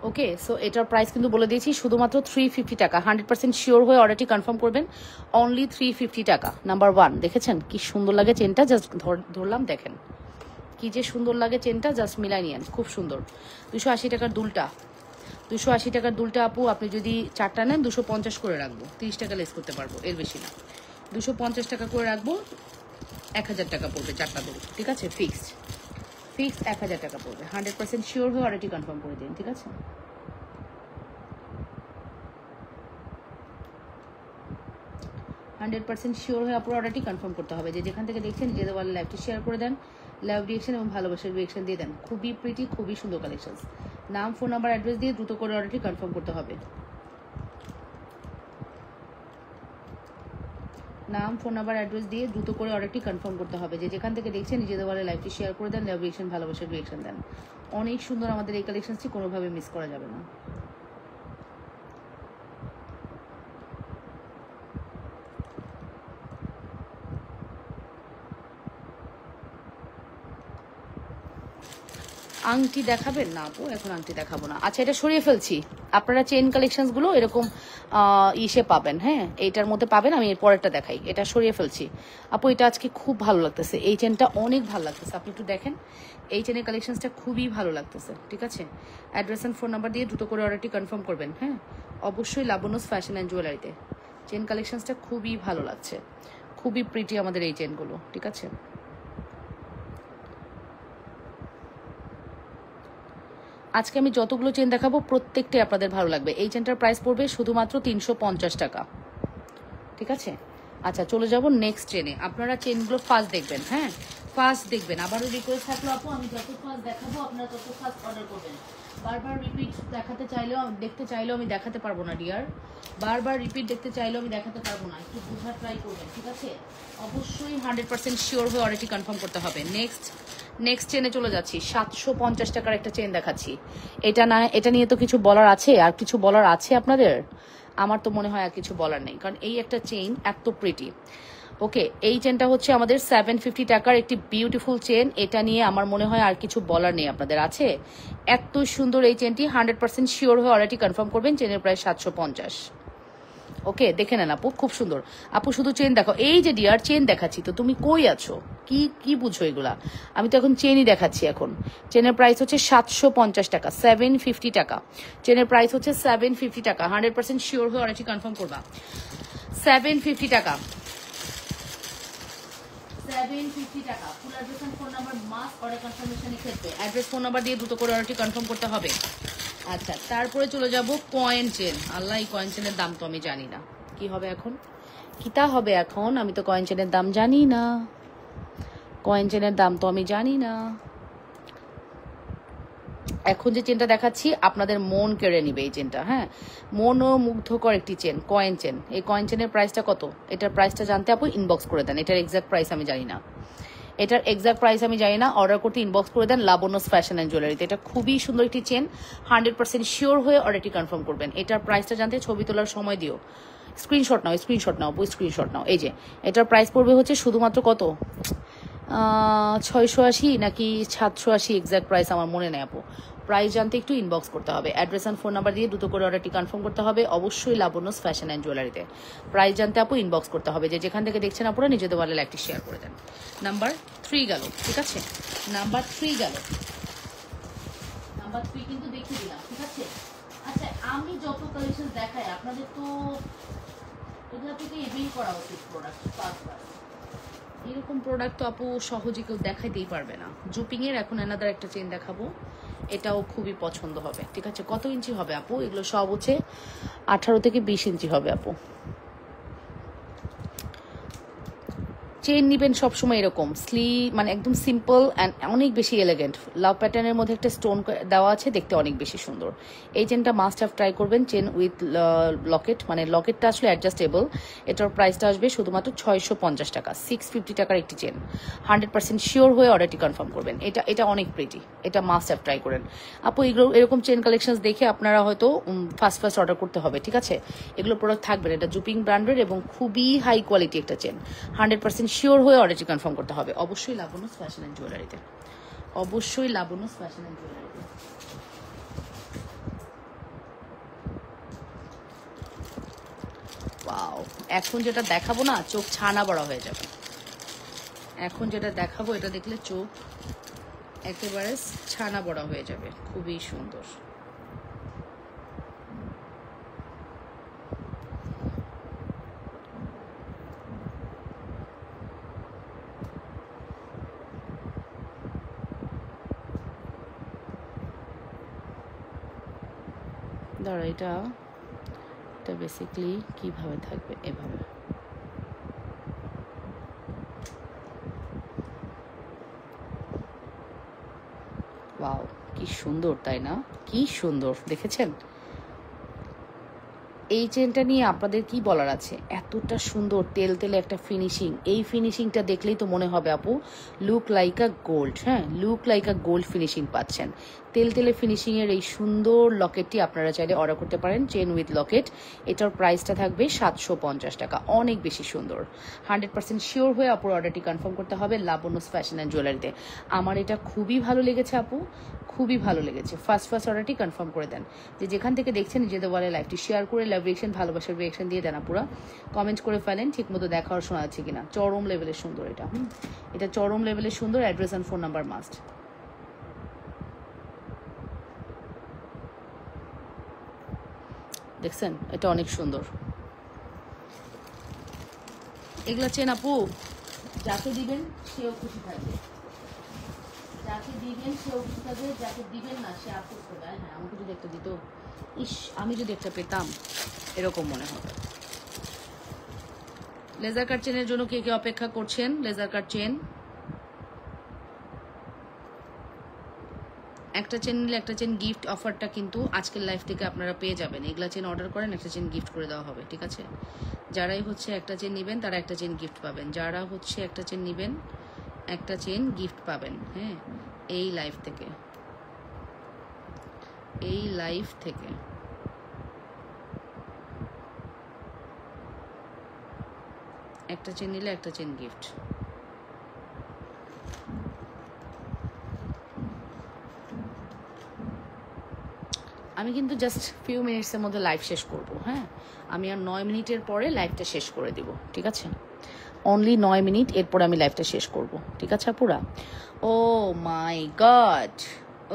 ওকে, সো এটার প্রাইস কিন্তু বলে দিয়েছি, শুধুমাত্র 350 টাকা। 100% শিওর হয়ে অর্ডারটি কনফার্ম করবেন, অনলি 350 টাকা। নাম্বার 1, দেখেছেন কি সুন্দর লাগে চেনটা? জাস্ট ধরলাম, দেখেন কি যে সুন্দর লাগে চেনটা, জাস্ট মিলাই নিয়েন, খুব সুন্দর। 280 টাকার দুলটা, 280 টাকার দুলটা আপু আপনি যদি 4টা নেন 250 করে রাখবো, 30 টাকা লেস করতে পারবো, এর বেশি না। 250 টাকা করে রাখবো, 1000 টাকা পড়বে 4টা দুল, ঠিক আছে? ফিক্সড 1000 টাকা পড়বে। 100% শিওর হয়ে অর্ডারটি কনফার্ম করে দিন, ঠিক আছে? হান্ড্রেড পার্সেন্ট শিওর হয়ে আপনার অর্ডারটি কনফার্ম করতে হবে। যে যেখান থেকে দেখছেন নিজেদের বলে লাইভটি শেয়ার করে দেন, লাইভ রিয়েকশন এবং ভালোবাসার রিয়েকশন দিয়ে দেন। খুবই প্রিটি, খুবই সুন্দর কালেকশন। নাম, ফোন নাম্বার, অ্যাড্রেস দিয়ে দ্রুত করে অর্ডারটি কনফার্ম করতে হবে। নাম, ফোন নাম্বার, অ্যাড্রেস দিয়ে দ্রুত করে অর্ডারটি কনফার্ম করতে হবে। যে যেখান থেকে দেখছেন নিজেদের বলে লাইভটি শেয়ার করে দেন, লাইভ রিয়েকশন, ভালোবাসার রিয়েকশন দেন। অনেক সুন্দর আমাদের এই কালেকশনটি, কোনোভাবে মিস করা যাবে না। আংটি দেখাবেন না আপু? এখন আংটি দেখাবো না। আচ্ছা এটা সরিয়ে ফেলছি, আপনারা চেইন কালেকশনসগুলো এরকম ইসে পাবেন, হ্যাঁ এইটার মধ্যে পাবেন। আমি এর পরেরটা দেখাই, এটা সরিয়ে ফেলছি আপু। এটা আজকে খুব ভালো লাগতেছে, এই চেনটা অনেক ভালো লাগতেছে, আপনি একটু দেখেন। এই চেনের কালেকশনসটা খুবই ভালো লাগতেছে, ঠিক আছে? অ্যাড্রেস অ্যান্ড ফোন নাম্বার দিয়ে দ্রুত করে অর্ডারটি কনফার্ম করবেন, হ্যাঁ অবশ্যই লাবণ্যস ফ্যাশন অ্যান্ড জুয়েলারিতে। চেন কালেকশনসটা খুবই ভালো লাগছে, খুবই প্রিটি আমাদের এই চেনগুলো, ঠিক আছে? আজকে আমি যতগুলো চেন দেখাবো প্রত্যেকটাই আপনাদের ভালো লাগবে। এই চেনটার প্রাইস পড়বে শুধুমাত্র 350 টাকা, ঠিক আছে? আচ্ছা, চলে যাব নেক্সট চেনে। আপনারা চেনগুলো ফার্স্ট দেখবেন, হ্যাঁ ফার্স্ট দেখবেন। আবারও রিকোয়েস্ট থাকলো আপু, আমি যত ফার্স্ট দেখাবো আপনারা তত ফার্স্ট অর্ডার করবেন। বারবার রিপিট দেখাতে চাইলেও দেখতে চাইলেও আমি দেখাতে পারবো না ডিয়ার, বারবার রিপিট দেখতে চাইলেও আমি দেখাতে পারবো না, একটু বোঝার ট্রাই করবেন, ঠিক আছে? অবশ্যই 100% শিওর হয়ে অর্ডারটি কনফার্ম করতে হবে। নেক্সট চেনে চলে যাচ্ছি। 750 টাকার একটা চেন দেখাচ্ছি। এটা নিয়ে তো কিছু বলার আছে, আর কিছু বলার আছে আপনাদের? আমার তো মনে হয় আর কিছু বলার নেই, কারণ এই একটা চেইন এত প্রিটি। ওকে, এই চেনটা হচ্ছে আমাদের 750 টাকার একটি বিউটিফুল চেন। এটা নিয়ে আমার মনে হয় আর কিছু বলার নেই। আপনাদের আছে? এত সুন্দর এই চেনটি, 100% শিওর হয়ে অর্ডারটি কনফার্ম করবেন। চেনের প্রাইস 750। ওকে, দেখে নেন আপু, খুব সুন্দর। আপু শুধু চেন দেখো। এই যে ডিয়ার চেন দেখাচ্ছি, তো তুমি কই আছো? কি বুঝো এগুলা? আমি তো এখন চেনই দেখাচ্ছি। এখন চেনের প্রাইস হচ্ছে 750 টাকা, 750 টাকা। চেনের প্রাইস হচ্ছে 750 টাকা। 100% শিওর হয়ে অর্ডারটি কনফার্ম করবা। 750 টাকা, 750 টাকা। Full address and phone number must order কনফার্মেশনের ক্ষেত্রে অ্যাড্রেস ফোন নাম্বার দিয়ে দ্রুত করে অর্ডারটি কনফার্ম করতে হবে। আচ্ছা, তারপরে চলে যাব কয়েন চেন। আল্লাহ, এই কয়েন চেনের দাম তো আমি জানি না কি হবে এখন, কিতা হবে এখন। আমি তো কয়েন চেনের দাম জানি না, কয়েন চেনের দাম তো আমি জানি না। এখন যে চেনটা দেখাচ্ছি আপনাদের মন কেড়ে নিবে এই চেনটা, হ্যাঁ মনোমুগ্ধকর একটি চেন, কয়েন চেন। এই কয়েন চেনের প্রাইসটা কত? এটার প্রাইসটা জানতে আপু ইনবক্স করে দেন। এটার এক্সাক্ট প্রাইস আমি জানি না, অর্ডার করতে ইনবক্স করে দেন লাবণ্যস ফ্যাশন অ্যান্ড জুয়েলারিতে। এটা খুবই সুন্দর একটি চেন, 100% শিওর হয়ে অর্ডারটি কনফার্ম করবেন। এটার প্রাইসটা জানতে ছবি তোলার সময় দিও, স্ক্রিনশট নাও, স্ক্রিনশট নাও। এই যে এটার প্রাইস পড়বে হচ্ছে শুধুমাত্র কত, 680 নাকি 780, এক্সাক্ট প্রাইস আমার মনে নেই আপু। প্রাইস জানতে একটু ইনবক্স করতে হবে। অ্যাড্রেস অ্যান্ড ফোন নাম্বার দিয়ে দ্রুত করে অর্ডারটি কনফার্ম করতে হবে, অবশ্যই লাবণ্যস ফ্যাশন অ্যান্ড জুয়েলারিতে। প্রাইস জানতে আপু ইনবক্স করতে হবে। যে যেখান থেকে দেখছেন আপুরা নিজেদের ওয়ালে একটি শেয়ার করে দেন। নাম্বার 3 গেল, ঠিক আছে? নাম্বার 3 গেল, নাম্বার 3 কিন্তু দেখিয়ে দিলাম, ঠিক আছে? আচ্ছা, আমি যত কালেকশন দেখাই আপনাদের তো এগুলা থেকে এবেই করা উচিত প্রোডাক্ট। এরকম প্রোডাক্ট তো আপু সহজে কেউ দেখাইতেই পারবে না। জুপিং এর এখন অ্যানাদার একটা চেন দেখাবো, এটাও খুবই পছন্দ হবে, ঠিক আছে? কত ইঞ্চি হবে আপু? এগুলো সব হচ্ছে 18 থেকে 20 ইঞ্চি হবে আপু। চেন নিবেন সবসময় এরকম মানে একদম সিম্পল অ্যান্ড অনেক বেশি এলিগেন্ট। লাভ প্যাটার্নের মধ্যে একটা স্টোন দেওয়া আছে, দেখতে অনেক বেশি সুন্দর। এই চেনটা মাস্ট হ্যাভ ট্রাই করবেন। চেন উইথ লকেট, মানে লকেটটা আসলে অ্যাডজাস্টেবল। এটার প্রাইসটা আসবে শুধুমাত্র 650 টাকা, 650 টাকার একটি চেন। 100% শিওর হয়ে অর্ডারটি কনফার্ম করবেন। এটা অনেক প্রিটি, এটা মাস্ট হ্যাভ ট্রাই করেন আপু। এগুলো এরকম চেন কালেকশন দেখে আপনারা হয়তো ফার্স্ট অর্ডার করতে হবে, ঠিক আছে? এগুলো প্রোডাক্ট থাকবেন। এটা জুপিং ব্র্যান্ডের এবং খুবই হাই কোয়ালিটি একটা চেন। 100% শিওর হয়ে অর্ডারটি কনফার্ম করতে হবে, অবশ্যই লাবণ্যস ফ্যাশন অ্যান্ড জুয়েলারিতে, অবশ্যই লাবণ্যস ফ্যাশন অ্যান্ড জুয়েলারিতে। ওয়াও, এখন যেটা দেখাবো না চোখ ছানা বড়া হয়ে যাবে। এখন যেটা দেখাবো এটা দেখলে চোখ একেবারে ছানা বড়া হয়ে যাবে, খুবই সুন্দর। দাঁড়া, এটা বেসিক্যালি কিভাবে থাকবে, এভাবে। ওয়াও, কি সুন্দর, তাই না? কি সুন্দর, দেখেছেন? এই চেনটা নিয়ে আপনাদের কি বলার আছে? এতটা সুন্দর তেলে একটা ফিনিশিং। এই ফিনিশিংটা দেখলেই তো মনে হবে আপু লুক লাইক আ গোল্ড। হ্যাঁ, look like a gold finishing পাচ্ছেন। তেলে ফিনিশিং এর এই সুন্দর লকেটটি আপনারা চাইলে অর্ডার করতে পারেন, চেন উইথ লকেট। এটার প্রাইসটা থাকবে 750 টাকা, অনেক বেশি সুন্দর। 100% শিওর হয়ে আপুর অর্ডারটি কনফার্ম করতে হবে লাবণ্যস ফ্যাশন অ্যান্ড জুয়েলারিতে। আমার এটা খুবই ভালো লেগেছে আপু, খুবই ভালো লেগেছে। ফার্স্ট অর্ডারটি কনফার্ম করে দেন। যে যেখান থেকে দেখছেন নিজেদের ওয়ালে লাইভটি শেয়ার করে লাভ রিয়েকশন, ভালোবাসার রিয়েকশন দিয়ে দেন আপুরা। কমেন্ট করে ফেলেন ঠিক মতো দেখা আর শোনা যাচ্ছে কিনা। চরম লেভেলের সুন্দর এটা, এটা চরম লেভেলের সুন্দর। Address and phone number must. দেখছেন, এটা অনেক সুন্দর। এগুলা চেন আপু যাকে দিবেন সেও খুশি থাকবে, যাকে দিবেন সে অভিজ্ঞতা, যাকে দিবেন না সে আফসোস করবে। হ্যাঁ, আমাকে যদি একটা দিত, ইস আমি যদি একটা পেতাম, এরকম মনে হবে। লেজার কাট চেনের জন্য কে কে অপেক্ষা করছেন? লেজার কাট চেন, একটা চেন নিলে একটা চেন গিফট অফারটা কিন্তু আজকের লাইফ থেকে আপনারা পেয়ে যাবেন। এগুলা চেন অর্ডার করেন, একটা চেন গিফট করে দেওয়া হবে, ঠিক আছে? যারাই হচ্ছে একটা চেন নেবেন তারা একটা চেন গিফট পাবেন, যারা হচ্ছে একটা চেন নেবেন একটা চেন গিফট পাবেন। হ্যাঁ, এই লাইফ থেকে, এই লাইফ থেকে একটা চেন নিলে একটা চেন গিফট। আমি কিন্তু জাস্ট ফিউ মিনিটসের মধ্যে লাইভ শেষ করব। হ্যাঁ, আমি আর 9 মিনিটের পরে লাইভটা শেষ করে দিব, ঠিক আছে? অনলি 9 মিনিট, এরপর আমি লাইভটা শেষ করব, ঠিক আছে আপুরা? ও মাই গড,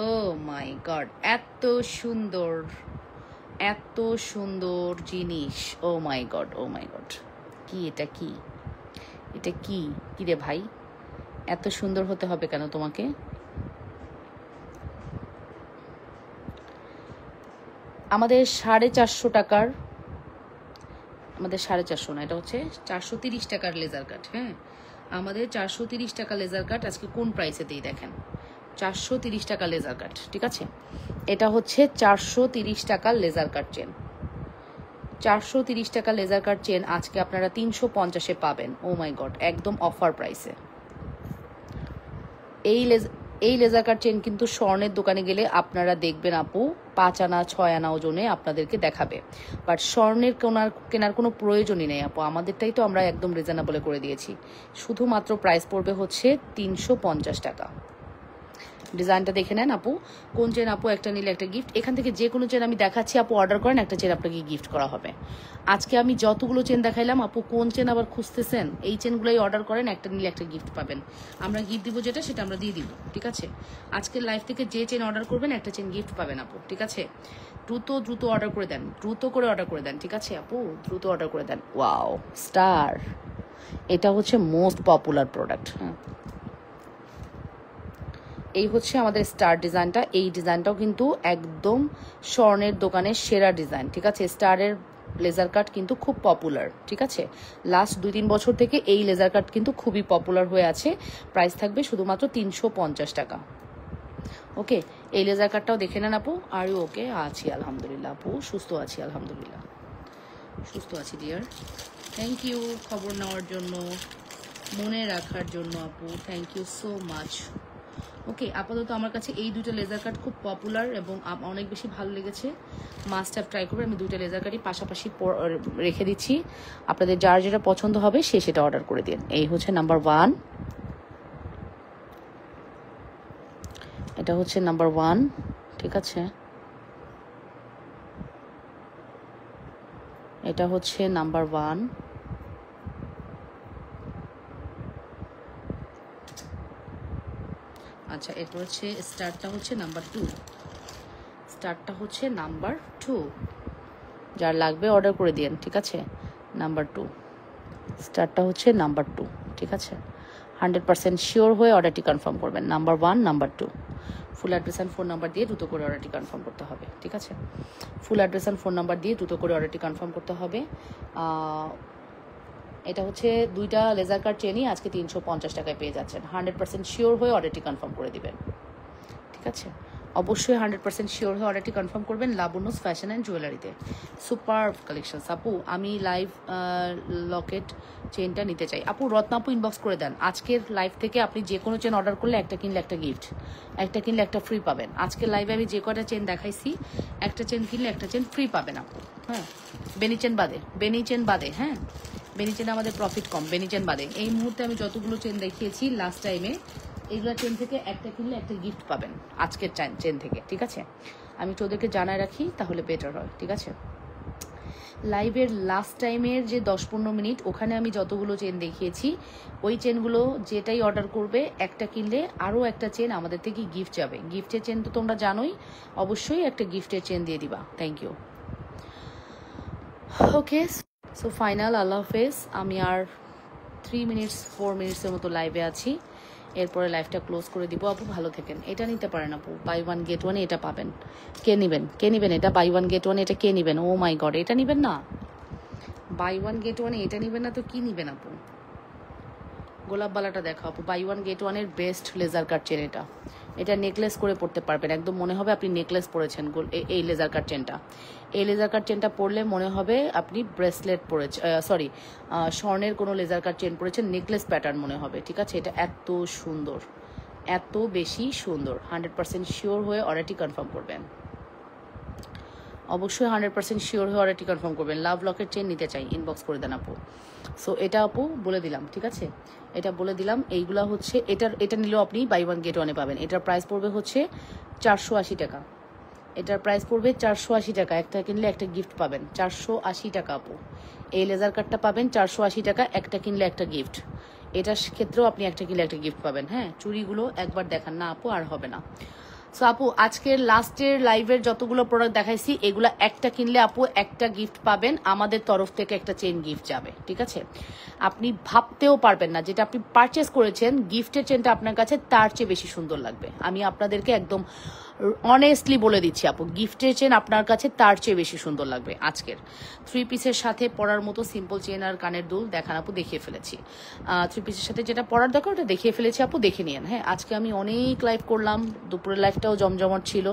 ও মাই গড, এত সুন্দর, এত সুন্দর জিনিস, ও মাই গড, ও মাই গড। কি এটা? কি এটা? কি কি রে ভাই, এত সুন্দর হতে হবে কেন তোমাকে? আমাদের 450 টাকার, আমাদের 450 না, এটা হচ্ছে 430 টাকার লেজার কাট। হ্যাঁ, আমাদের 430 টাকা লেজার কাট আজকে কোন প্রাইসে দিই দেখেন, 430 টাকা লেজার কাট, ঠিক আছে? এটা হচ্ছে 430 টাকার লেজার কাট চেন, 430 টাকা লেজার কাট চেন আজকে আপনারা 350-এ পাবেন। ও মাই গড, একদম অফার প্রাইসে। এই লেজার কাট চেন কিন্তু স্বর্ণের দোকানে গেলে আপনারা দেখবেন আপু 5 আনা 6 আনা ওজনে আপনাদেরকে দেখাবে, বাট স্বর্ণের কেনার কোনো প্রয়োজনই নেই আপু। আমাদেরটাই তো আমরা একদম রিজনেবলে করে দিয়েছি, শুধুমাত্র প্রাইস পড়বে হচ্ছে 350 টাকা। ডিজাইনটা দেখে নেন আপু, কোন চেন আপু একটা নিলে একটা গিফট। এখান থেকে যে কোনো চেন আমি দেখাচ্ছি আপু অর্ডার করেন, একটা চেন আপনাকে গিফট করা হবে। আজকে আমি যতগুলো চেন দেখাইলাম আপু, কোন চেন আবার খুঁজতেছেন? এই চেনগুলোই অর্ডার করেন, একটা নিলে একটা গিফট পাবেন। আমরা গিফট দিব যেটা, সেটা আমরা দিয়ে দিব, ঠিক আছে? আজকের লাইফ থেকে যে চেন অর্ডার করবেন একটা চেন গিফট পাবেন আপু, ঠিক আছে? দ্রুত দ্রুত অর্ডার করে দেন, দ্রুত করে অর্ডার করে দেন, ঠিক আছে আপু? দ্রুত অর্ডার করে দেন। ওয়াও, স্টার, এটা হচ্ছে মোস্ট পপুলার প্রোডাক্ট। হ্যাঁ, এই হচ্ছে আমাদের স্টার ডিজাইনটা। এই ডিজাইনটাও কিন্তু একদম স্বর্ণের দোকানের সেরা ডিজাইন, ঠিক আছে? স্টারের লেজার কাট কিন্তু খুব পপুলার, ঠিক আছে? লাস্ট 2-3 বছর থেকে এই লেজার কাট কিন্তু খুবই পপুলার হয়ে আছে। প্রাইস থাকবে শুধুমাত্র 350 টাকা। ওকে, এই লেজার কাটটাও দেখে নেন আপু। Are you okay? আছি আলহামদুলিল্লাহ আপু, সুস্থ আছি আলহামদুলিল্লাহ, সুস্থ আছি ডিয়ার। থ্যাংক ইউ খবর নেওয়ার জন্য, মনে রাখার জন্য আপু, থ্যাংক ইউ সো মাচ। ওকে, আপাতত আমার কাছে এই দুটো লেজার কাট খুব পপুলার এবং অনেক বেশি ভালো লেগেছে। মাস্ট হ্যাভ ট্রাই করবে। আমি দুটো লেজার কাটই পাশাপাশি রেখে দিচ্ছি, আপনাদের যার যেটা পছন্দ হবে সে সেটা অর্ডার করে দিন। এই হচ্ছে নাম্বার 1, এটা হচ্ছে নাম্বার 1, ঠিক আছে? এটা হচ্ছে নাম্বার 1, আচ্ছা। এরপর হচ্ছে স্টারটা হচ্ছে নাম্বার 2, স্টারটা হচ্ছে নাম্বার 2, যার লাগবে অর্ডার করে দিন, ঠিক আছে? নাম্বার 2, স্টারটা হচ্ছে নাম্বার 2, ঠিক আছে? 100% শিওর হয়ে অর্ডারটি কনফার্ম করবেন। Number 1, number 2, full address and phone number দিয়ে দ্রুত করে অর্ডারটি কনফার্ম করতে হবে, ঠিক আছে? Full address and phone number দিয়ে দ্রুত করে অর্ডারটি কনফার্ম করতে হবে। এটা হচ্ছে দুইটা লেজার কাট চেনই আজকে 350 টাকায় পেয়ে যাচ্ছেন। 100% শিওর হয়ে অর্ডারটি কনফার্ম করে দিবেন, ঠিক আছে? অবশ্যই 100% শিওর হয়ে অর্ডারটি কনফার্ম করবেন লাবণ্যস ফ্যাশন অ্যান্ড জুয়েলারিতে। সুপার কালেকশন আপু। আমি লাইভ লকেট চেনটা নিতে চাই আপু। রত্না আপু ইনবক্স করে দেন। আজকের লাইভ থেকে আপনি যে কোনো চেন অর্ডার করলে একটা কিনলে একটা গিফট, একটা কিনলে একটা ফ্রি পাবেন। আজকের লাইভে আমি যে কটা চেন দেখাইছি, একটা চেন কিনলে একটা চেন ফ্রি পাবেন আপু। হ্যাঁ, বেনি চেন বাদে, বেনি চেন বাদে। হ্যাঁ, বেনি চেনে আমাদের প্রফিট কম, বেনি চেন বাদে। এই মুহূর্তে আমি যতগুলো চেন দেখিয়েছি লাস্ট টাইমে, এইগুলো চেন থেকে একটা কিনলে একটা গিফট পাবেন আজকের চেন থেকে, ঠিক আছে? আমি তোদেরকে জানায় রাখি, তাহলে বেটার হয়, ঠিক আছে? লাইভের লাস্ট টাইমের যে 10-15 মিনিট, ওখানে আমি যতগুলো চেন দেখিয়েছি, ওই চেনগুলো যেটাই অর্ডার করবে একটা কিনলে আরও একটা চেন আমাদের থেকে গিফট যাবে। গিফটের চেন তো তোমরা জানোই, অবশ্যই একটা গিফটের চেন দিয়ে দিবা। Thank you. Okay, so final, আল্লাহ হাফেজ। আমি আর 3 মিনিটস 4 মিনিটসের মতো লাইভে আছি। এরপরে লাইফটা ক্লোজ করে দিব আপু, ভালো থাকেন। এটা নিতে পারেন আপু, বাই ওয়ান গেট ওয়ানে এটা পাবেন। কে নেবেন এটা বাই ওয়ান গেট ওয়ানে, এটা কে নেবেন? ও মাই গড, এটা নেবেন না? বাই ওয়ান গেট ওয়ানে এটা নেবেন না তো কি নেবেন আপু? গোলাপ বালাটা দেখো আপু, বাই ওয়ান গেট ওয়ানের বেস্ট লেজার কাট চেন এটা। এটা নেকলেস করে পড়তে পারবেন, একদম মনে হবে আপনি নেকলেস পরেছেন। এই লেজার কাট চেনটা, এই লেজার কাট চেনটা পরলে মনে হবে আপনি ব্রেসলেট পরেছেন, সরি স্বর্ণের কোনো লেজার কাট চেন পরেছেন, নেকলেস প্যাটার্ন মনে হবে। ঠিক আছে, এটা এত সুন্দর, এত বেশি সুন্দর। 100% শিওর হয়ে অর্ডারটি কনফার্ম করবেন, অবশ্যই 100% শিওর হয়ে অর্ডারটি কনফার্ম করবেন। লাভ লকের চেন নিতে চাই, ইনবক্স করে দেন আপু। সো এটা আপু বলে দিলাম, ঠিক আছে, এটা বলে দিলাম। এইগুলা হচ্ছে এটা নিলেও আপনি বাই ওয়ান গেট ওয়ানে পাবেন। এটার প্রাইস পড়বে হচ্ছে 480 টাকা। এটার প্রাইস পড়বে 480 টাকা। একটা কিনলে একটা গিফট পাবেন, 480 টাকা আপু। এই লেজার কাটটা পাবেন 480 টাকা, একটা কিনলে একটা গিফট। এটার ক্ষেত্রেও আপনি একটা কিনলে একটা গিফট পাবেন। হ্যাঁ, চুড়িগুলো একবার দেখান না আপু, আর হবে না। সো আপু আজকের লাস্টের লাইভের যতগুলো প্রোডাক্ট দেখাইছি এগুলা একটা কিনলে আপু একটা গিফট পাবেন, আমাদের তরফ থেকে একটা চেন গিফট যাবে। ঠিক আছে, আপনি ভাবতেও পারবেন না যেটা আপনি পারচেস করেছেন গিফটের চেনটা আপনার কাছে তার চেয়ে বেশি সুন্দর লাগবে। আমি আপনাদেরকে একদম অনেস্টলি বলে দিচ্ছি আপু, গিফটের চেন আপনার কাছে তার চেয়ে বেশি সুন্দর লাগবে। আজকের 3 পিসের সাথে পরার মতো সিম্পল চেন আর কানের দুল দেখান আপু, দেখিয়ে ফেলেছি। 3 পিসের সাথে যেটা পরার দরকার ওটা দেখিয়ে ফেলেছি আপু, দেখে নিন। হ্যাঁ, আজকে আমি অনেক লাইভ করলাম, দুপুরের লাইভটাও জমজমাট ছিল,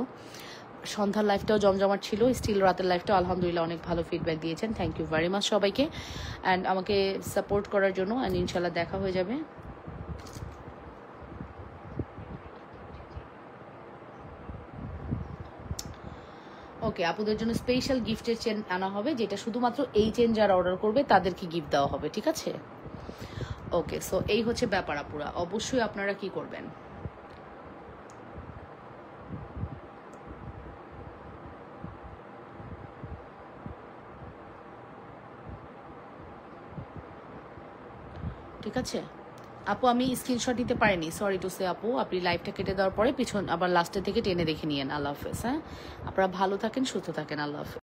সন্ধ্যার লাইফটাও জমজমাট ছিল, স্টিল রাতের লাইফটাও আলহামদুলিল্লাহ অনেক ভালো ফিডব্যাক দিয়েছেন। থ্যাংক ইউ ভেরি মাচ সবাইকে অ্যান্ড আমাকে সাপোর্ট করার জন্য। অ্যান্ড ইনশাল্লাহ দেখা হয়ে যাবে। ওকে, আপুদের জন্য স্পেশাল গিফটের চেন আনা হবে, যেটা শুধুমাত্র এই চেন যারা অর্ডার করবে তাদেরকে গিফট দেওয়া হবে। ঠিক আছে, ওকে। সো এই হচ্ছে ব্যাপার আপুরা, অবশ্যই আপনারা কি করবেন, ঠিক আছে আপু। আমি স্ক্রিনশট দিতে পারিনি, সরি টু সে আপু। আপনি লাইভটা কেটে দেওয়ার পরে পিছন আবার লাস্টের থেকে টেনে দেখে নিয়েন। আল্লাহ হাফেজ। হ্যাঁ, আপনারা ভালো থাকেন, সুস্থ থাকেন। আল্লাহ হাফেজ।